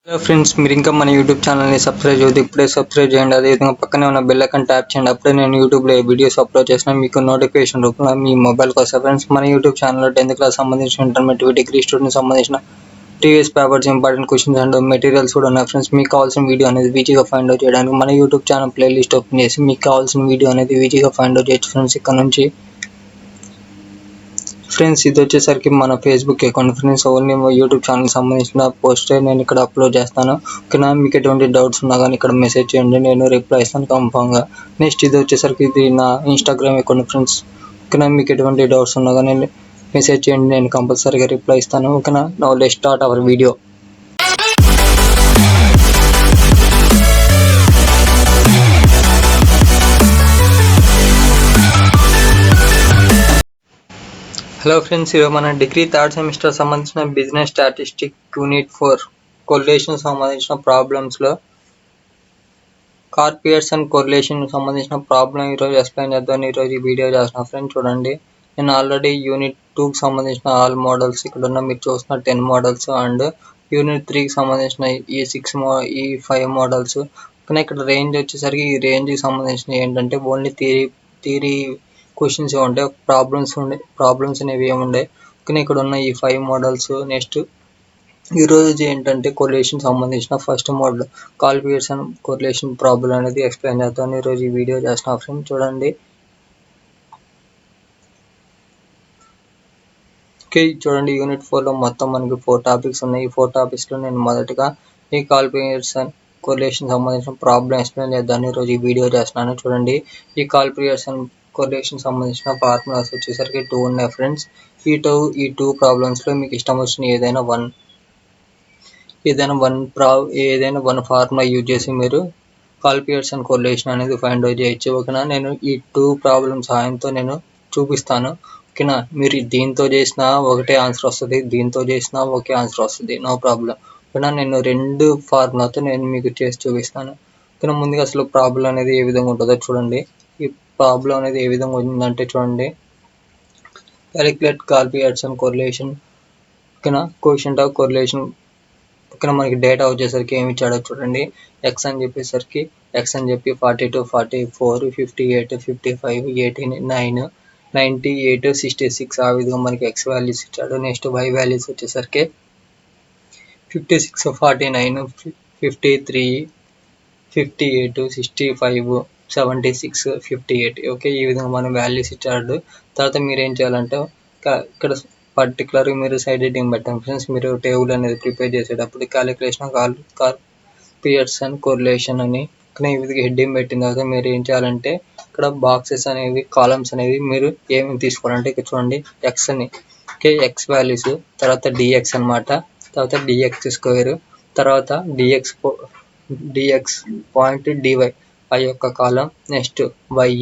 Hello friends, మీరు ఇంకా మన యూట్యూబ్ ఛానల్ని సబ్స్క్రైబ్ చేయొద్దు. ఇప్పుడే సబ్స్క్రైబ్ చేయండి. అదేవిధంగా పక్కనే ఉన్న బెల్ ఐకాన్ ట్యాప్ చేయండి. అప్పుడే నేను యూట్యూబ్లో వీడియోస్ అప్లోడ్ చేసిన మీకు నోటిఫికేషన్ రూపంలో మీ మొబైల్కి వస్తాయి. ఫ్రెండ్స్, మన యూట్యూబ్ ఛానల్లో 10th క్లాస్ సంబంధించిన ఇంటర్మీడియట్ డిగ్రీ స్టూడెంట్కి సంబంధించిన TVS papers, important questions and materials కూడా ఉన్నాయి. ఫ్రెండ్స్, మీకు కావాల్సిన వీడియో అనేది ఈజీగా ఫైండ్ అవుట్ చేయడానికి మన యూట్యూబ్ ఛానల్ ప్లేలిస్ట్ ఓపెన్ చేసి మీకు కావాల్సిన వీడియో అనేది ఈజీగా ఫైండ్ అవుట్ చేయొచ్చు. ఫ్రెండ్స్, ఇక్కడ నుంచి ఫ్రెండ్స్, ఇది వచ్చేసరికి మన Facebook account. Friends, only YouTube channel సంబంధించిన పోస్టే నేను ఇక్కడ అప్లోడ్ చేస్తాను. ఓకేనా, మీకు ఎటువంటి డౌట్స్ ఉన్నా కానీ ఇక్కడ మెసేజ్ చేయండి, నేను రిప్లై ఇస్తాను కన్ఫామ్గా. నెక్స్ట్ ఇది వచ్చేసరికి ఇది నా ఇన్స్టాగ్రామ్ అకౌంట్. ఫ్రెండ్స్, ఓకేనా, మీకు ఎటువంటి డౌట్స్ ఉన్నా కానీ మెసేజ్ చేయండి, నేను కంపల్సరీగా రిప్లై ఇస్తాను. ఓకేనా, now let's start our video. Hello friends, ఈరోజు మన డిగ్రీ థర్డ్ సెమిస్టర్ సంబంధించిన బిజినెస్ స్టాటిస్టిక్ యూనిట్ 4 కొరిలేషన్ సంబంధించిన ప్రాబ్లమ్స్లో కార్పియర్స్ అండ్ కొరిలేషన్ సంబంధించిన ప్రాబ్లం ఈరోజు ఎక్స్ప్లెయిన్ చేద్దాం. ఈరోజు ఈ వీడియో చేస్తున్నా. ఫ్రెండ్స్, చూడండి, నేను ఆల్రెడీ యూనిట్ 2కి సంబంధించిన ఆల్ మోడల్స్ ఇక్కడ ఉన్న మీరు చూస్తున్న 10 మోడల్స్ అండ్ యూనిట్ 3కి సంబంధించిన ఈ 5 మోడల్స్. కానీ ఇక్కడ రేంజ్ వచ్చేసరికి ఈ రేంజ్కి సంబంధించిన ఏంటంటే ఓన్లీ థియరీ క్వశ్చన్స్ ఉంటాయి, ప్రాబ్లమ్స్ అనేవి ఏముండే. కానీ ఇక్కడ ఉన్న ఈ 5 మోడల్స్. నెక్స్ట్ ఈరోజు ఏంటంటే కొరిలేషన్ సంబంధించిన ఫస్ట్ మోడల్ కాల్పియర్సన్ కొరిలేషన్ ప్రాబ్లం అనేది ఎక్స్ప్లెయిన్ చేస్తాను. ఈరోజు ఈ వీడియో చేస్తున్నా. ఫ్రెండ్స్, చూడండి. ఓకే, చూడండి, యూనిట్ 4లో మొత్తం మనకి 4 టాపిక్స్ ఉన్నాయి. ఈ 4 టాపిక్స్లో నేను మొదటగా ఈ కాల్పియర్సన్ కొరిలేషన్ సంబంధించిన ప్రాబ్లం ఎక్స్ప్లెయిన్ చేద్దాను. ఈరోజు ఈ వీడియో చేస్తున్నాను. చూడండి, ఈ కాల్పియర్సన్ కొరిలేషన్ సంబంధించిన ఫార్ములాస్ వచ్చేసరికి 2 ఉన్నాయి. ఫ్రెండ్స్, ఈ టూ ప్రాబ్లమ్స్లో మీకు ఇష్టం వచ్చిన ఏదైనా వన్ ఫార్ములా యూజ్ చేసి మీరు కాల్పియర్సన్ కొరిలేషన్ అనేది ఫైండ్ అవుట్ చేయొచ్చు. ఓకేనా, నేను ఈ 2 ప్రాబ్లమ్స్ సహాయంతో నేను చూపిస్తాను. ఓకేనా, మీరు దీంతో చేసినా ఒకటే ఆన్సర్ వస్తుంది, దీంతో చేసినా ఒకే ఆన్సర్ వస్తుంది, నో ప్రాబ్లం. ఓకేనా, నేను 2 ఫార్ములాతో నేను మీకు చేసి చూపిస్తాను. ఓకేనా, ముందుగా అసలు ప్రాబ్లం అనేది ఏ విధంగా ఉంటుందో చూడండి. ఈ ప్రాబ్లం అనేది ఏ విధంగా ఉందంటే చూడండి, క్యాలిక్యులేట్ కాల్పియర్సన్ కొరిలేషన్. ఓకేనా, కోఎఫిషియంట్ ఆఫ్ కొరిలేషన్. ఓకేనా, మనకి డేటా వచ్చేసరికి ఏమి ఇచ్చాడో చూడండి. ఎక్స్ అని చెప్పేసరికి 42, 44, 58, 55, 18, 9, 98, 66 ఆ విధంగా మనకి ఎక్స్ వాల్యూస్ ఇచ్చాడు. నెక్స్ట్ వై వాల్యూస్ వచ్చేసరికి 56, 49, 53, 58, 65, 76, 58. ఓకే, ఈ విధంగా మనం వాల్యూస్ ఇచ్చాడు. తర్వాత మీరు ఏం చేయాలంటే ఇక్కడ పర్టికులర్గా మీరు సైడ్ హెడ్డింగ్ పెట్టండి. ఫ్రెండ్స్, మీరు టేబుల్ అనేది ప్రిపేర్ చేసేటప్పుడు క్యాలిక్యులేషన్ కాల్పియర్సన్ కొరిలేషన్ అని ఈ విధంగా హెడ్డింగ్ పెట్టిన తర్వాత మీరు ఏం చేయాలంటే ఇక్కడ బాక్సెస్ అనేవి, కాలమ్స్ అనేవి మీరు ఏమి తీసుకోవాలంటే ఇక్కడ చూడండి, ఎక్స్ అని, ఓకే, ఎక్స్ వాల్యూస్, తర్వాత డిఎక్స్ అనమాట, తర్వాత డిఎక్స్ స్క్వేర్, తర్వాత డిఎక్స్ పాయింట్ డివై ఆ యొక్క కాలం, నెక్స్ట్ వై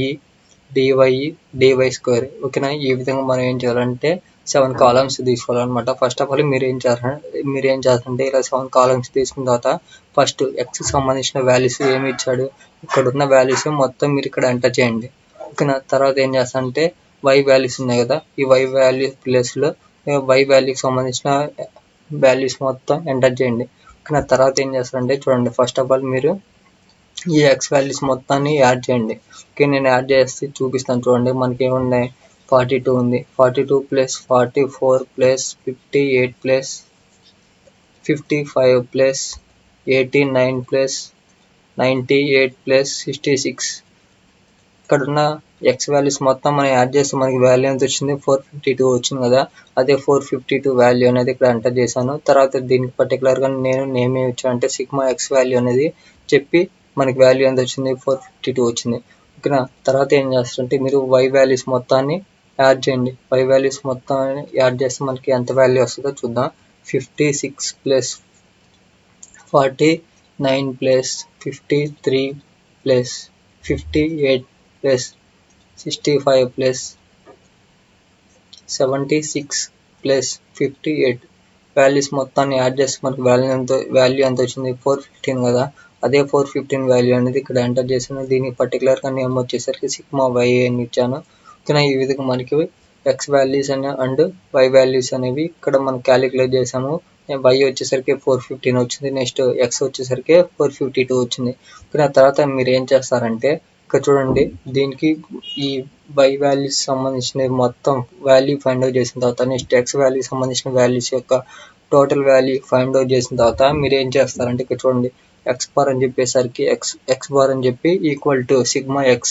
డివై స్క్వేర్. ఓకేనా, ఈ విధంగా మనం ఏం చేయాలంటే 7 కాలమ్స్ తీసుకోవాలన్నమాట. ఫస్ట్ ఆఫ్ ఆల్ మీరు ఏం చేస్తారంటే ఇలా 7 కాలమ్స్ తీసుకున్న తర్వాత ఫస్ట్ ఎక్స్ సంబంధించిన వాల్యూస్ ఏమి ఇచ్చాడు, ఇక్కడ ఉన్న వాల్యూస్ మొత్తం మీరు ఇక్కడ ఎంటర్ చేయండి. ఓకేనా, తర్వాత ఏం చేస్తారంటే వై వాల్యూస్ ఉన్నాయి కదా, ఈ వై వాల్యూస్ ప్లేస్లో వై వాల్యూకి సంబంధించిన వాల్యూస్ మొత్తం ఎంటర్ చేయండి. ఓకేనా, తర్వాత ఏం చేస్తారంటే చూడండి, ఫస్ట్ ఆఫ్ ఆల్ మీరు ఈ ఎక్స్ వాల్యూస్ మొత్తాన్ని యాడ్ చేయండి. ఓకే, నేను యాడ్ చేసి చూపిస్తాను. చూడండి, మనకి ఏమున్నాయి, 42 ఉంది, 42 plus 44 plus 58 plus 55 plus 89 plus 98 plus 66. ఇక్కడ ఉన్న ఎక్స్ వాల్యూస్ మొత్తం మనం యాడ్ చేస్తే మనకి వాల్యూ ఎంత వచ్చింది, 452 వచ్చింది కదా. అదే 452 వాల్యూ అనేది ఇక్కడ ఎంటర్ చేశాను. తర్వాత దీనికి పర్టికులర్గా నేను నేమ్ ఏమి ఇచ్చాను అంటే సిగ్మా ఎక్స్ వాల్యూ అనేది చెప్పి మనకి వాల్యూ ఎంత వచ్చింది, 452 వచ్చింది. ఓకేనా, తర్వాత ఏం చేస్తారంటే మీరు వై వాల్యూస్ మొత్తాన్ని యాడ్ చేయండి. వై వాల్యూస్ మొత్తాన్ని యాడ్ చేస్తే మనకి ఎంత వాల్యూ వస్తుందో చూద్దాం. 56 plus 49 plus 53 plus 58 plus 65 plus 76 plus 58 values మొత్తాన్ని యాడ్ చేస్తే మనకి వాల్యూ ఎంత వచ్చింది, 415 కదా. అదే 415 వాల్యూ అనేది ఇక్కడ ఎంటర్ చేసాను. దీనికి పర్టికులర్గా నేమ్ వచ్చేసరికి సిగ్మా వై అని ఇచ్చాను. ఓకేనా, ఈ విధంగా మనకి X values and Y values అనేవి ఇక్కడ మనం క్యాలిక్యులేట్ చేసాము. y వచ్చేసరికి 415 వచ్చింది. నెక్స్ట్ x వచ్చేసరికి 452 వచ్చింది. ఆ తర్వాత మీరు ఏం చేస్తారంటే ఇక్కడ చూడండి, దీనికి ఈ y వాల్యూస్ సంబంధించిన మొత్తం వాల్యూ ఫైండ్ అవుట్ చేసిన తర్వాత నెక్స్ట్ x వాల్యూ సంబంధించిన వాల్యూస్ యొక్క టోటల్ వాల్యూ ఫైండ్ అవుట్ చేసిన తర్వాత మీరు ఏం చేస్తారంటే ఇక్కడ చూడండి, x బార్ అని చెప్పేసరికి x బార్ అని చెప్పి equal to sigma x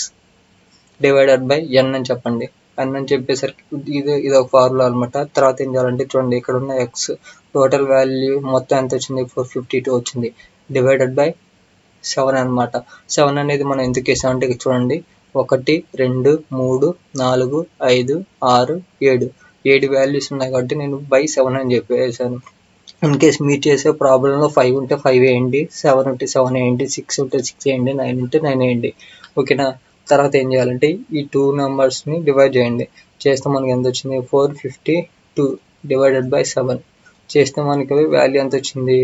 divided by n అని చెప్పండి. n అని చెప్పేసరికి ఇది ఒక ఫార్ములా అనమాట. తర్వాత ఏం చేయాలంటే చూడండి, ఇక్కడ ఉన్న x టోటల్ వాల్యూ మొత్తం ఎంత వచ్చింది, 452 వచ్చింది, డివైడెడ్ బై 7 అనమాట. 7 అనేది మనం ఎందుకు వేసామంటే ఇక్కడ చూడండి, 1 2 3 4 5 6 7 వాల్యూస్ ఉన్నాయి కాబట్టి నేను బై 7 అని చెప్పి వేసాను. ఇన్ కేస్ మీరు చేసే ప్రాబ్లంలో 5 ఉంటే 5 వేయండి, 7 ఉంటే 7 వేయండి, 6 ఉంటే 6 వేయండి, 9 ఉంటే 9 వేయండి. ఓకేనా. తర్వాత ఏం చేయాలంటే ఈ 2 నెంబర్స్ని డివైడ్ చేయండి. చేస్తే మనకి ఎంత వచ్చింది, 452 డివైడెడ్ బై 7 చేస్తే మనకి వాల్యూ ఎంత వచ్చింది,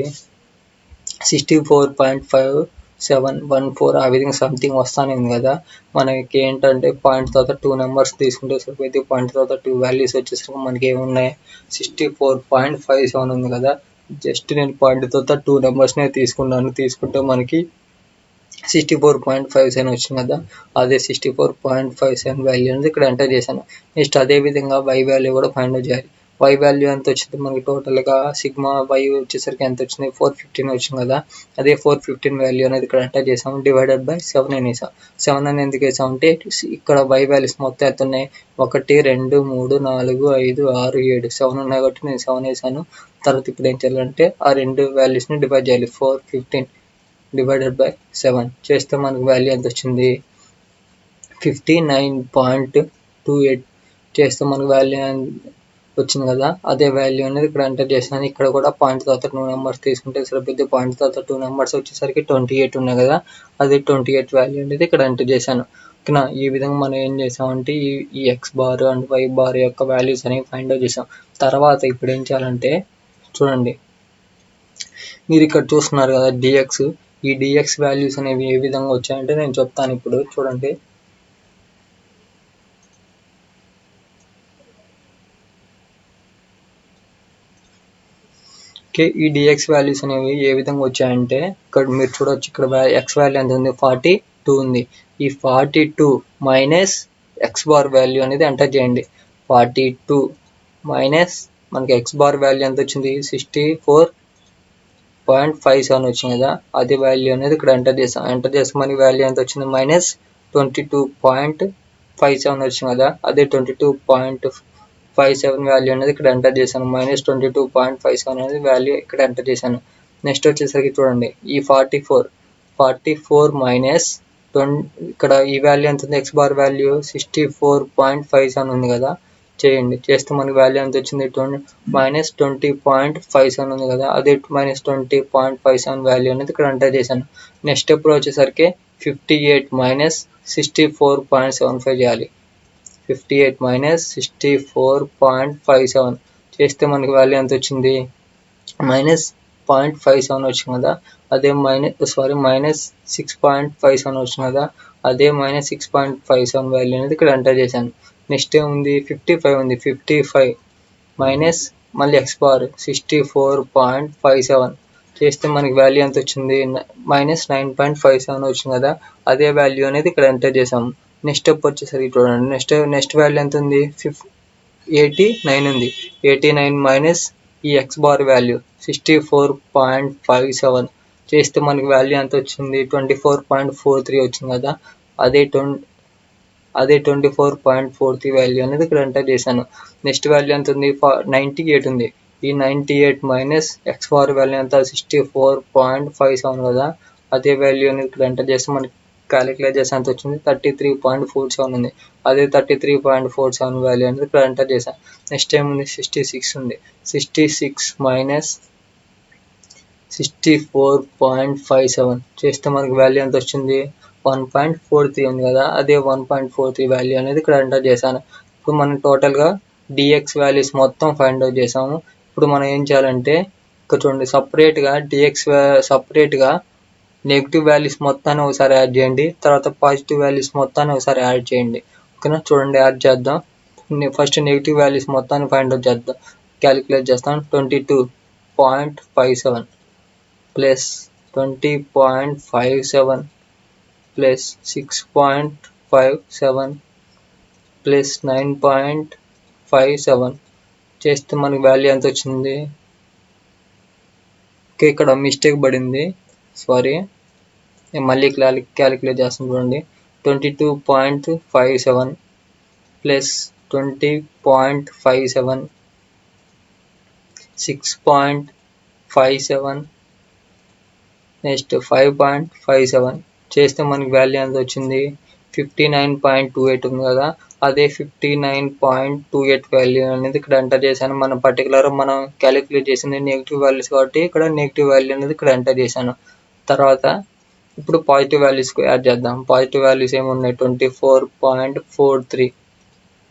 64.5714 ఆ విధంగా సంథింగ్ వస్తానే ఉంది కదా. మనకి ఏంటంటే పాయింట్ తర్వాత 2 నెంబర్స్ తీసుకుంటే సరిపోతే పాయింట్ తర్వాత 2 వాల్యూస్ వచ్చేసరికి మనకి ఏమున్నాయి, 64.57 ఉంది కదా. జస్ట్ నేను పాయింట్ తర్వాత 2 నెంబర్స్నే తీసుకుంటే మనకి 64.57 వచ్చింది కదా. అదే 64.57 వాల్యూ అనేది ఇక్కడ ఎంటర్ చేశాను. నెక్స్ట్ అదే విధంగా y వాల్యూ కూడా ఫైండ్ అవుట్ చేయాలి. y వాల్యూ ఎంత వచ్చింది మనకి టోటల్గా సిగ్మా y వచ్చేసరికి ఎంత వచ్చింది, 415 వచ్చింది కదా. అదే 415 వాల్యూ అనేది ఇక్కడ ఎంటర్ చేసాము, డివైడెడ్ బై 7 అని వేసాం. 7 అని ఎందుకు వేసామంటే ఇక్కడ y వాల్యూస్ మొత్తం ఎంత ఉన్నాయి, 1 2 3 4 5 6 7 7 ఉన్నాయి కాబట్టి నేను 7 వేసాను. తర్వాత ఇప్పుడు ఏం చేయాలంటే ఆ రెండు వాల్యూస్ని డివైడ్ చేయాలి. 415 డివైడెడ్ బై 7 చేస్తే మనకు వాల్యూ ఎంత వచ్చింది, 59.28 చేస్తే మనకు వాల్యూ వచ్చింది కదా. అదే వాల్యూ అనేది ఇక్కడ ఎంటర్ చేసాను. ఇక్కడ కూడా పాయింట్ తర్వాత 2 నెంబర్స్ తీసుకుంటే సరిపోతే పాయింట్ తర్వాత 2 నెంబర్స్ వచ్చేసరికి 28 ఉన్నాయి కదా. అదే 28 వాల్యూ అనేది ఇక్కడ ఎంటర్ చేశాను. ఓకేనా. ఈ విధంగా మనం ఏం చేసామంటే ఈ X bar and Y bar యొక్క వాల్యూస్ అనేవి ఫైండ్ అవుట్ చేసాం. తర్వాత ఇప్పుడు ఏం చేయాలంటే చూడండి, మీరు ఇక్కడ చూస్తున్నారు కదా డిఎక్స్, ఈ డిఎక్స్ వాల్యూస్ అనేవి ఏ విధంగా వచ్చాయంటే నేను చెప్తాను ఇప్పుడు చూడండి. ఓకే, ఈ డిఎక్స్ వాల్యూస్ అనేవి ఏ విధంగా వచ్చాయంటే ఇక్కడ మీరు చూడొచ్చు, ఇక్కడ ఎక్స్ వాల్యూ ఎంత ఉంది, 42 ఉంది. ఈ 42 మైనస్ ఎక్స్ బార్ వాల్యూ అనేది ఎంటర్ చేయండి. 42 మైనస్ మనకి ఎక్స్ బార్ వాల్యూ ఎంత వచ్చింది, 64.57 వచ్చింది కదా. అదే వాల్యూ అనేది ఇక్కడ ఎంటర్ చేసాం. ఎంటర్ చేస్తే మనకి వాల్యూ ఎంత వచ్చింది, మైనస్ 22.57 వచ్చింది కదా. అదే 22.57 వాల్యూ అనేది ఇక్కడ ఎంటర్ చేశాను. మైనస్ 22.57 అనేది వాల్యూ ఇక్కడ ఎంటర్ చేశాను. నెక్స్ట్ వచ్చేసరికి చూడండి, ఈ 44 మైనస్ ఇక్కడ ఈ వాల్యూ ఎంత ఉంది, ఎక్స్ బార్ వాల్యూ 64.57 ఉంది కదా. చేయండి, చేస్తే మనకి వాల్యూ ఎంత వచ్చింది, మైనస్ 20.57 ఉంది కదా. అదే మైనస్ 20.57 వాల్యూ అనేది ఇక్కడ ఎంటర్ చేశాను. నెక్స్ట్ స్టెప్ వచ్చేసరికి 58 మైనస్ 64.75 చేయాలి. 58 మైనస్ 64.57 చేస్తే మనకి వాల్యూ ఎంత వచ్చింది, మైనస్ 0.57 వచ్చింది కదా. అదే మైనస్ 6.57 వచ్చింది కదా. అదే మైనస్ 6.57 వాల్యూ అనేది ఇక్కడ ఎంటర్ చేశాను. నెక్స్ట్ ఏముంది, 55 ఉంది. 55 మైనస్ మళ్ళీ ఎక్స్ బార్ 64.57 చేస్తే మనకి వాల్యూ ఎంత వచ్చింది, మైనస్ 9.57 వచ్చింది కదా. అదే వాల్యూ అనేది ఇక్కడ ఎంటర్ చేసాము. నెక్స్ట్ స్టెప్ వచ్చేసరికి చూడండి, నెక్స్ట్ వాల్యూ ఎంత ఉంది, 89 ఉంది. 89 మైనస్ ఈ ఎక్స్ బార్ వాల్యూ 64.57 చేస్తే మనకి వాల్యూ ఎంత వచ్చింది, 24.43 వచ్చింది కదా. అదే 24.43 వాల్యూ అనేది ఇక్కడ ఎంటర్ చేశాను. నెక్స్ట్ వాల్యూ ఎంత ఉంది, 98 ఉంది. ఈ 98 మైనస్ ఎక్స్ బార్ వాల్యూ ఎంత, 64.57 కదా. అదే వాల్యూ అనేది ఇక్కడ ఎంటర్ చేస్తే మనకి క్యాలిక్యులేట్ చేస్తే ఎంత వచ్చింది, 33.47 ఉంది. అదే 33.47 వాల్యూ అనేది ఇక్కడ ఎంటర్ చేశాను. నెక్స్ట్ ఏముంది, 66 ఉంది. 66 మైనస్ 64.57 చేస్తే మనకి వాల్యూ ఎంత వచ్చింది, 1.43 ఉంది కదా. అదే 1.43 వాల్యూ అనేది ఇక్కడ ఎంటర్ చేశాను. ఇప్పుడు మనం టోటల్గా డిఎక్స్ వాల్యూస్ మొత్తం ఫైండ్ అవుట్ చేసాము. ఇప్పుడు మనం ఏం చేయాలంటే ఇక్కడ చూడండి, సపరేట్గా నెగిటివ్ వాల్యూస్ మొత్తాన్ని ఒకసారి యాడ్ చేయండి. తర్వాత పాజిటివ్ వాల్యూస్ మొత్తాన్ని ఒకసారి యాడ్ చేయండి. ఓకేనా. చూడండి, యాడ్ చేద్దాం. ఫస్ట్ నెగిటివ్ వాల్యూస్ మొత్తాన్ని ఫైండ్ అవుట్ చేద్దాం, క్యాలిక్యులేట్ చేస్తాం. 22 20.57 ప్లస్ 20.57 ప్లస్ 6.57 ప్లస్ 9.57 చేస్తే మనకి వాల్యూ ఎంత వచ్చింది? ఓకే, ఇక్కడ మిస్టేక్ పడింది, సారీ. నేను మళ్ళీ క్యాలిక్యులేట్ చేస్తాను చూడండి. 22.57 ప్లస్ 20.57 6.57 నెక్స్ట్ 5.57 చేస్తే మనకి వాల్యూ ఎంత వచ్చింది? 59.28 ఉంది కదా, అదే 59.28 వాల్యూ అనేది ఇక్కడ ఎంటర్ చేశాను. మనం పర్టికులర్ మనం క్యాలిక్యులేట్ చేసింది నెగిటివ్ వాల్యూస్ కాబట్టి ఇక్కడ నెగిటివ్ వాల్యూ అనేది ఇక్కడ ఎంటర్ చేశాను. తర్వాత ఇప్పుడు పాజిటివ్ వాల్యూస్కి యాడ్ చేద్దాం. పాజిటివ్ వాల్యూస్ ఏమున్నాయి? 24.43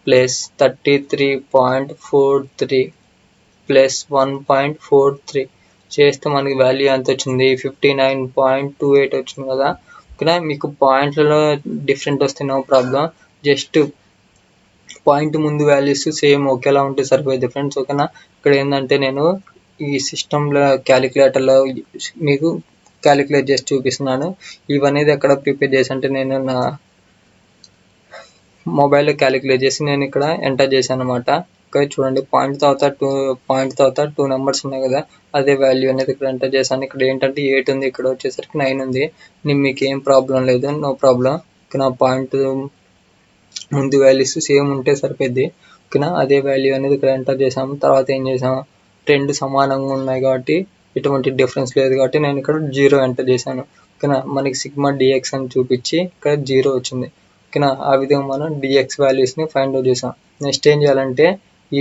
ప్లస్ 33.43 ప్లస్ 1.43 చేస్తే మనకి వాల్యూ ఎంత వచ్చింది? 59.28 వచ్చింది కదా. ఇక్కడ మీకు పాయింట్లలో డిఫరెంట్ వస్తే నో ప్రాబ్లం, జస్ట్ పాయింట్ ముందు వాల్యూస్ సేమ్ ఒకేలా ఉంటే సరిపోయేది ఫ్రెండ్స్, ఓకేనా. ఇక్కడ ఏంటంటే నేను ఈ సిస్టంలో క్యాలిక్యులేటర్లో మీకు క్యాలిక్యులేట్ చేసి చూపిస్తున్నాను. ఇవనేది ఎక్కడ ప్రిపేర్ చేసి అంటే నేను నా మొబైల్లో క్యాలిక్యులేట్ చేసి నేను ఇక్కడ ఎంటర్ చేశాను అనమాట. ఇక్కడ చూడండి, పాయింట్ తర్వాత టూ నెంబర్స్ ఉన్నాయి కదా, అదే వాల్యూ అనేది ఇక్కడ ఎంటర్ చేశాను. ఇక్కడ ఏంటంటే 8 ఉంది, ఇక్కడ వచ్చేసరికి 9 ఉంది. మీకు ఏం ప్రాబ్లం లేదు, నో ప్రాబ్లం. నా పాయింట్ ముందు వాల్యూస్ సేమ్ ఉంటే సరిపోద్ది, ఓకేనా. అదే వాల్యూ అనేది ఇక్కడ ఎంటర్ చేసాము. తర్వాత ఏం చేసాము, రెండు సమానంగా ఉన్నాయి కాబట్టి ఎటువంటి డిఫరెన్స్ లేదు కాబట్టి నేను ఇక్కడ 0 ఎంటర్ చేశాను, ఓకేనా. మనకి సిగ్మా డిఎక్స్ అని చూపించి ఇక్కడ 0 వచ్చింది, ఓకేనా. ఆ విధంగా మనం డిఎక్స్ వాల్యూస్ని ఫైండ్ అవుట్ చేసాం. నెక్స్ట్ ఏం చేయాలంటే ఈ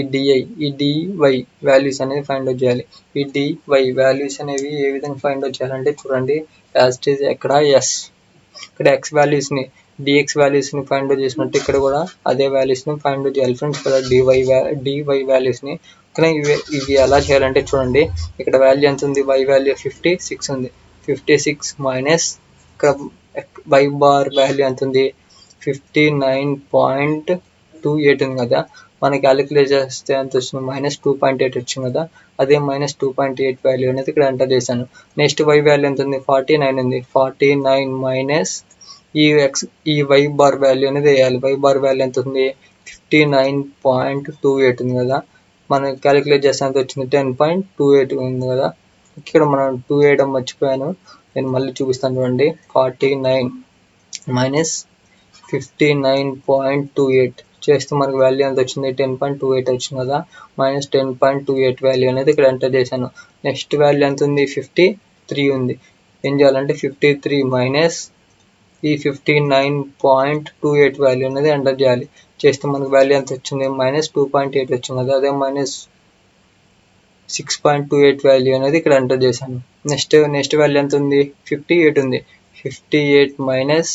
డివై వాల్యూస్ అనేది ఫైండ్ అవుట్ చేయాలి. ఈ డివై వాల్యూస్ అనేవి ఏ విధంగా ఫైండ్ అవుట్ చేయాలంటే చూడండి, యాజ్ ఇట్ ఈజ్ ఎక్కడ ఎస్, ఇక్కడ ఎక్స్ వాల్యూస్ని డిఎక్స్ వాల్యూస్ని ఫైండ్ అవుట్ చేసినట్టు ఇక్కడ కూడా అదే వాల్యూస్ని ఫైండ్ అవుట్ చేయాలి ఫ్రెండ్స్. ఇక్కడ డివై వాల్యూస్ని, కానీ ఇవి ఎలా చేయాలంటే చూడండి, ఇక్కడ వాల్యూ ఎంత ఉంది? వై వాల్యూ 56 ఉంది. 56 మైనస్ ఇక్కడ వై బార్ వాల్యూ ఎంత ఉంది? 59.28 ఉంది కదా. మనం క్యాలిక్యులేట్ చేస్తే ఎంత వచ్చింది? -2.8 వచ్చింది కదా. అదే -2.8 వాల్యూ అనేది ఇక్కడ ఎంటర్ చేశాను. నెక్స్ట్ వై వాల్యూ ఎంత ఉంది? 49 ఉంది. 49 మైనస్ ఈ వై బార్ వాల్యూ అనేది వేయాలి. వై బార్ వాల్యూ ఎంత ఉంది? 59.28 ఉంది కదా. మనం క్యాలిక్యులేట్ చేస్తే ఎంత వచ్చింది? 10.28 ఉంది కదా. ఇక్కడ మనం 2 వేయడం మర్చిపోయాను, నేను మళ్ళీ చూపిస్తాను చూడండి. 49 మైనస్ 59.28 చేస్తే మనకు వాల్యూ ఎంత వచ్చింది? 10.28 వచ్చింది కదా. -10.28 వాల్యూ అనేది ఇక్కడ ఎంటర్ చేశాను. నెక్స్ట్ వాల్యూ ఎంత ఉంది? 53 ఉంది. ఏం చేయాలంటే 53 మైనస్ ఈ 59.28 వాల్యూ అనేది ఎంటర్ చేయాలి. చేస్తే మనకు వాల్యూ ఎంత వచ్చింది? -2.8 వచ్చింది కదా. అదే -6.28 వాల్యూ అనేది ఇక్కడ ఎంటర్ చేశాను. నెక్స్ట్ వాల్యూ ఎంత ఉంది? 58 ఉంది. 58 minus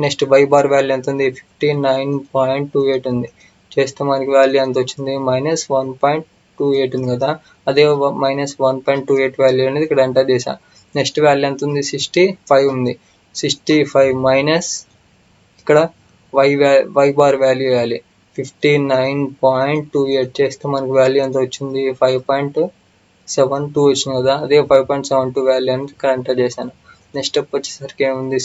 next Y bar value ఎంత ఉంది? 59.28 ఉంది. చేస్తే మనకి వాల్యూ ఎంత వచ్చింది? -1.28 ఉంది కదా. అదే -1.28 వాల్యూ అనేది ఇక్కడ ఎంటర్ చేశాను. నెక్స్ట్ వాల్యూ ఎంత ఉంది? 65 ఉంది. 65 మైనస్ ఇక్కడ వై బార్ వాల్యూ వేయాలి. 59.28 చేస్తే మనకి వాల్యూ ఎంత వచ్చింది? 5.72 వచ్చింది కదా. అదే 5.72 వాల్యూ అనేది ఇక్కడ ఎంటర్ చేశాను. నెక్స్ట్ స్టెప్ వచ్చేసరికి ఏముంది?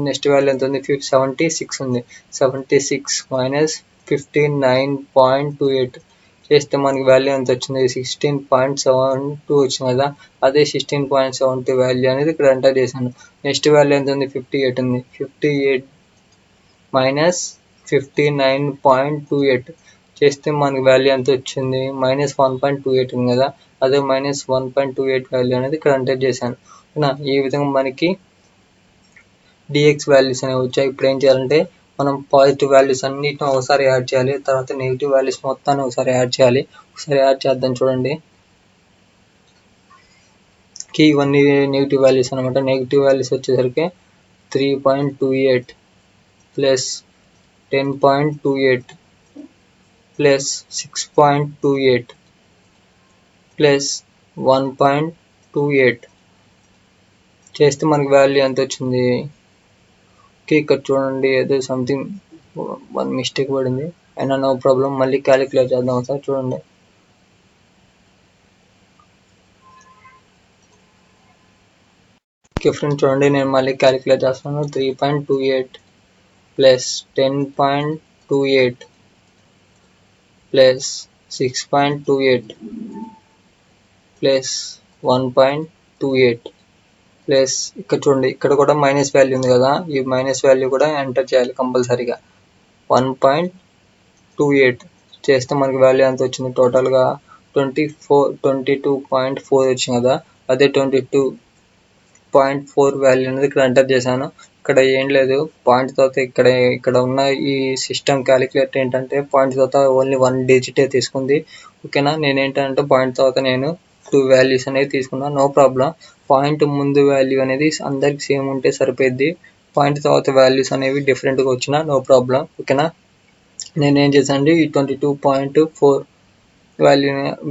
నెక్స్ట్ వాల్యూ ఎంత ఉంది? 76 ఉంది. 76 మైనస్ 59.28 చేస్తే మనకి వాల్యూ ఎంత వచ్చింది? 16.72 వచ్చింది కదా. అదే 16.72 వాల్యూ అనేది ఇక్కడ ఎంటర్ చేశాను. నెక్స్ట్ వాల్యూ ఎంత ఉంది? 58 ఉంది. 58 మైనస్ 59.28 చేస్తే మనకి వాల్యూ ఎంత వచ్చింది? -1.28 ఉంది కదా. అదే -1.28 వాల్యూ అనేది ఇక్కడ ఎంటర్ చేశాను. ఈ విధంగా మనకి డిఎక్స్ వాల్యూస్ అనేవి వచ్చాయి. ఇప్పుడు ఏం చేయాలంటే మనం పాజిటివ్ వాల్యూస్ అన్నిటిని ఒకసారి యాడ్ చేయాలి, తర్వాత నెగిటివ్ వాల్యూస్ మొత్తాన్ని ఒకసారి యాడ్ చేయాలి. ఒకసారి యాడ్ చేద్దాం చూడండి. ఇవన్నీ నెగిటివ్ వాల్యూస్ అనమాట. నెగిటివ్ వాల్యూస్ వచ్చేసరికి 3.28 ప్లస్ 10.28 ప్లస్ 6.28 ప్లస్ 1.28 చేస్తే మనకి వాల్యూ ఎంత వచ్చింది? ఇక్కడ చూడండి, ఏదో సంథింగ్ వన్ మిస్టేక్ పడింది, అయినా నో ప్రాబ్లం. మళ్ళీ క్యాలిక్యులేట్ చేద్దాం ఒకసారి చూడండి. ఓకే ఫ్రెండ్స్, చూడండి నేను మళ్ళీ క్యాలిక్యులేట్ చేస్తున్నాను. 3.28 ప్లస్ 10.28 ప్లస్ 6.28 ప్లస్ 1.28 ప్లస్ ఇక్కడ చూడండి, ఇక్కడ కూడా మైనస్ వాల్యూ ఉంది కదా, ఈ మైనస్ వాల్యూ కూడా ఎంటర్ చేయాలి కంపల్సరీగా. 1.28 చేస్తే మనకి వాల్యూ ఎంత వచ్చింది, టోటల్గా 22.4 వచ్చింది కదా. అదే 22.4 వాల్యూ అనేది ఇక్కడ ఎంటర్ చేశాను. ఇక్కడ ఏం లేదు, పాయింట్ తర్వాత ఇక్కడ ఉన్న ఈ సిస్టమ్ క్యాలిక్యులేటర్ ఏంటంటే పాయింట్ తర్వాత ఓన్లీ 1 డిజిటే తీసుకుంది. ఓకేనా, నేనేంటంటే పాయింట్ తర్వాత నేను 2 వాల్యూస్ అనేవి తీసుకున్నాను. No problem. పాయింట్ ముందు వాల్యూ అనేది అందరికి సేమ్ ఉంటే సరిపోద్ది. పాయింట్ తర్వాత వాల్యూస్ అనేవి డిఫరెంట్గా వచ్చినా నో ప్రాబ్లం. ఓకేనా, నేనేం చేశాను, ఈ 22.4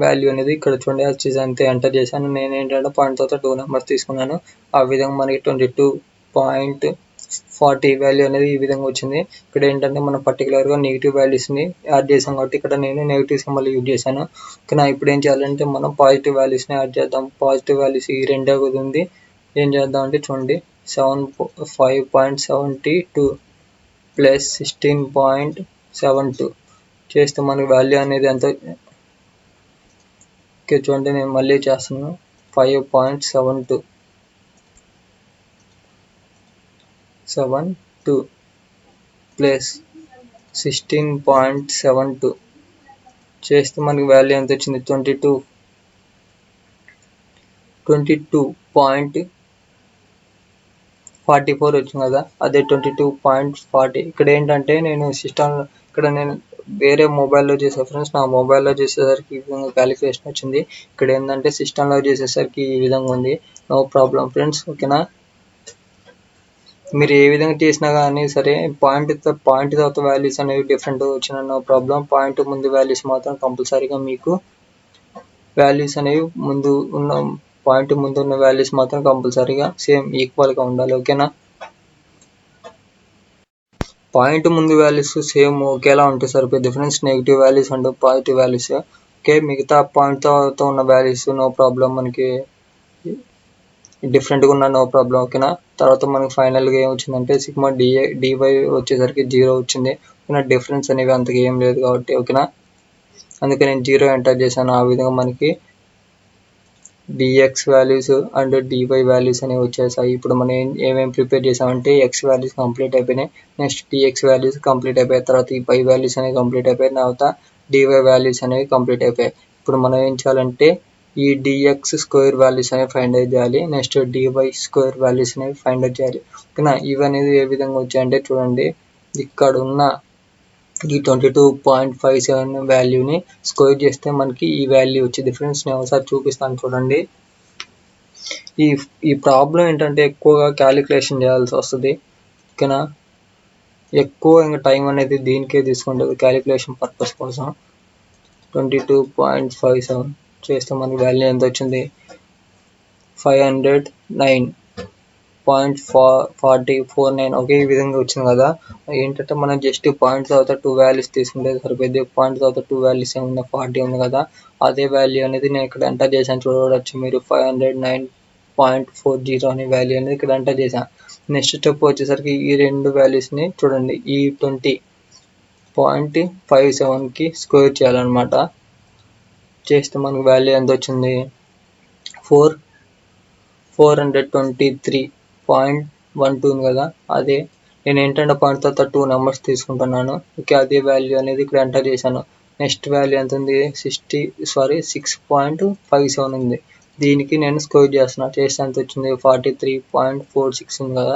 వాల్యూ అనేది ఇక్కడ చూడండి వచ్చేసి అంతే ఎంటర్ చేశాను. నేను ఏంటంటే పాయింట్ తర్వాత 2 నెంబర్స్ తీసుకున్నాను. ఆ విధంగా మనకి 22.40 వాల్యూ అనేది ఈ విధంగా వచ్చింది. ఇక్కడ ఏంటంటే మనం పర్టికులర్గా నెగిటివ్ వాల్యూస్ని యాడ్ చేసాం కాబట్టి ఇక్కడ నేను నెగిటివ్ సింబల్ యూజ్ చేశాను. ఓకేనా, ఇప్పుడు ఏం చేయాలంటే మనం పాజిటివ్ వాల్యూస్ని యాడ్ చేద్దాం. పాజిటివ్ వాల్యూస్ ఈ రెండే ఉంది. ఏం చేద్దాం అంటే చూడండి, 5.72 ప్లస్ 16.72 చేస్తే మనకి వాల్యూ అనేది ఎంత. ఓకే చూడండి, నేను మళ్ళీ చేస్తున్నాను. 5.72 ప్లస్ 16.72 చేస్తే మనకి వాల్యూ ఎంత వచ్చింది, 22.44 వచ్చింది కదా. అదే 22.40. ఇక్కడ ఏంటంటే నేను వేరే మొబైల్లో చేసే ఫ్రెండ్స్, నా మొబైల్లో చేసేసరికి ఈ విధంగా క్యాలిక్యులేషన్ వచ్చింది. ఇక్కడ ఏంటంటే సిస్టంలో చేసేసరికి ఈ విధంగా ఉంది. No problem friends. ఓకేనా, మీరు ఏ విధంగా చేసినా కానీ సరే పాయింట్ తర్వాత వాల్యూస్ అనేవి డిఫరెంట్ వచ్చిన నో ప్రాబ్లం. పాయింట్ ముందు వాల్యూస్ మాత్రం కంపల్సరీగా మీకు వాల్యూస్ అనేవి పాయింట్ ముందు ఉన్న వాల్యూస్ మాత్రం కంపల్సరీగా సేమ్ ఈక్వల్గా ఉండాలి. ఓకేనా, పాయింట్ ముందు వాల్యూస్ సేమ్ ఒకేలా ఉంటే సరిపోద్ది friends. Negative values and positive values. Okay, మిగతా పాయింట్ తర్వాత ఉన్న వాల్యూస్ నో ప్రాబ్లం, మనకి డిఫరెంట్గా ఉన్న నో ప్రాబ్లం. ఓకేనా, తర్వాత మనకి ఫైనల్గా ఏం వచ్చిందంటే సిగ్మా డివై వచ్చేసరికి 0 వచ్చింది. ఓకేనా, డిఫరెన్స్ అనేవి అంతగా ఏం లేదు కాబట్టి. ఓకేనా, అందుకే నేను 0 ఎంటర్ చేశాను. ఆ విధంగా మనకి DX values and DY values అనేవి వచ్చేసాయి. ఇప్పుడు మనం ఏమేమి ప్రిపేర్ చేసామంటే ఎక్స్ వాల్యూస్ కంప్లీట్ అయిపోయినాయి. నెక్స్ట్ డిఎక్స్ వాల్యూస్ కంప్లీట్ అయిపోయిన తర్వాత ఈ వై వాల్యూస్ అనేవి కంప్లీట్ అయిపోయిన తర్వాత డివై వాల్యూస్ అనేవి కంప్లీట్ అయిపోయాయి. ఇప్పుడు మనం ఏం చేయాలంటే ఈ డిఎక్స్ స్క్వేర్ వాల్యూస్ అనేవి ఫైండ్ అవుట్ చేయాలి. నెక్స్ట్ డివై స్క్వేర్ వాల్యూస్ అనేవి ఫైండ్ అవుట్ చేయాలి. ఓకేనా, ఇవి అనేది ఏ విధంగా వచ్చాయంటే చూడండి, ఇక్కడ ఉన్న ఈ 22.57 వాల్యూని స్క్వేర్ చేస్తే మనకి ఈ వాల్యూ వచ్చింది ఫ్రెండ్స్. నేను ఒకసారి చూపిస్తాను చూడండి. ఈ ప్రాబ్లం ఏంటంటే ఎక్కువగా క్యాలిక్యులేషన్ చేయాల్సి వస్తుంది. ఓకేనా, ఎక్కువ ఇంకా టైం అనేది దీనికే తీసుకుంటుంది క్యాలిక్యులేషన్ పర్పస్ కోసం. 22.57 చేస్తే మనకి వాల్యూ ఎంత వచ్చింది, 509.49. ఒకే ఈ విధంగా వచ్చింది కదా. ఏంటంటే మనం జస్ట్ పాయింట్ తర్వాత 2 వాల్యూస్ తీసుకుంటే సరిపోద్ది. పాయింట్ తర్వాత 2 వాల్యూస్ ఏమన్నా 40 ఉంది కదా, అదే వాల్యూ అనేది నేను ఇక్కడ ఎంటర్ చేశాను. చూడవచ్చు మీరు 509.40 అనే వాల్యూ అనేది ఇక్కడ ఎంటర్ చేశాను. నెక్స్ట్ స్టెప్ వచ్చేసరికి ఈ రెండు వాల్యూస్ని చూడండి, ఈ 20.57కి స్క్వేర్ చేయాలన్నమాట. చేస్తే మనకు వాల్యూ ఎంత వచ్చింది, 423.12 ఉంది కదా. అదే నేను ఏంటంటే పాయింట్ తర్వాత 2 నెంబర్స్ తీసుకుంటున్నాను. ఓకే, అదే వాల్యూ అనేది ఇక్కడ ఎంటర్ చేశాను. నెక్స్ట్ వాల్యూ ఎంత ఉంది, 6.57 ఉంది. దీనికి నేను స్క్వేర్ చేస్తున్నా. చేస్తే ఎంత వచ్చింది, 43.46 ఉంది కదా,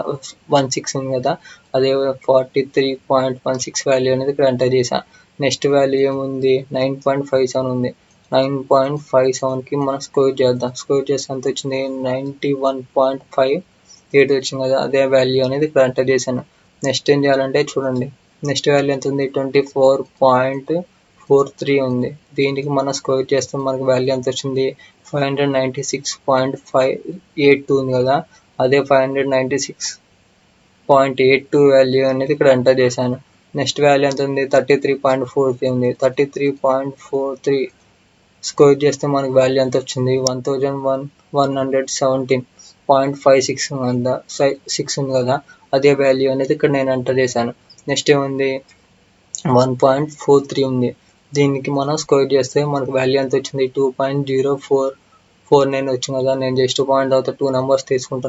16 ఉంది కదా. అదే 43.16 వాల్యూ అనేది ఇక్కడ ఎంటర్ చేశాను. నెక్స్ట్ వాల్యూ ఏముంది, 9.57 ఉంది. 9.57కి మనం స్క్వేర్ చేద్దాం. స్క్వేర్ చేస్తే ఎంత వచ్చింది, 91.58 వచ్చింది కదా. అదే వాల్యూ అనేది ఇక్కడ ఎంటర్ చేశాను. నెక్స్ట్ ఏం చేయాలంటే చూడండి, నెక్స్ట్ వాల్యూ ఎంత ఉంది, 24.43 ఉంది. దీనికి మనం స్క్వేర్ చేస్తే మనకి వాల్యూ ఎంత వచ్చింది, 596.582 ఉంది కదా. అదే 596.82 వాల్యూ అనేది ఇక్కడ ఎంటర్ చేశాను. నెక్స్ట్ వాల్యూ ఎంత ఉంది, 33.43 ఉంది. 33.43 స్క్వేర్ చేస్తే మనకి వాల్యూ ఎంత వచ్చింది, 1117. 0.56 ఉందా 6 ఉంది కదా, అదే వాల్యూ అనేది ఇక్కడ నేను ఎంటర్ చేశాను. నెక్స్ట్ ఏముంది 1.43 ఉంది. దీనికి మనం స్క్వేర్ చేస్తే మనకు వాల్యూ ఎంత వచ్చింది 2.0449 వచ్చింది కదా. నేను జస్ట్ పాయింట్ తర్వాత 2 నెంబర్స్ తీసుకుంటే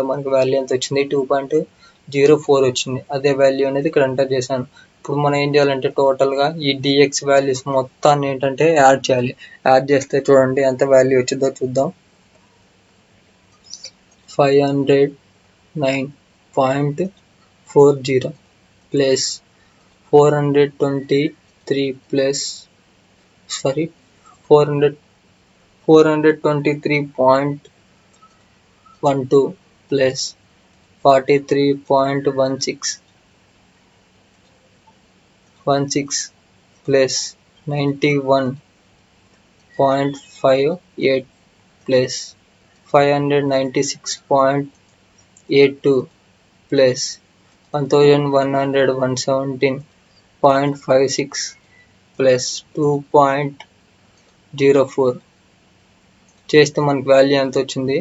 మనకి వాల్యూ ఎంత వచ్చింది 2.04 వచ్చింది. అదే వాల్యూ అనేది ఇక్కడ ఎంటర్ చేశాను. ఇప్పుడు మనం ఏం చేయాలంటే టోటల్గా ఈ డిఎక్స్ వాల్యూస్ మొత్తాన్ని ఏంటంటే యాడ్ చేయాలి. యాడ్ చేస్తే చూడండి ఎంత వాల్యూ వచ్చిందో చూద్దాం. 509.40 plus 423 plus 423.12 plus 43.16 plus 91.58 plus 596.82 plus 1117.56 plus 2.04 చేస్తే మనకి వాల్యూ ఎంత వచ్చింది.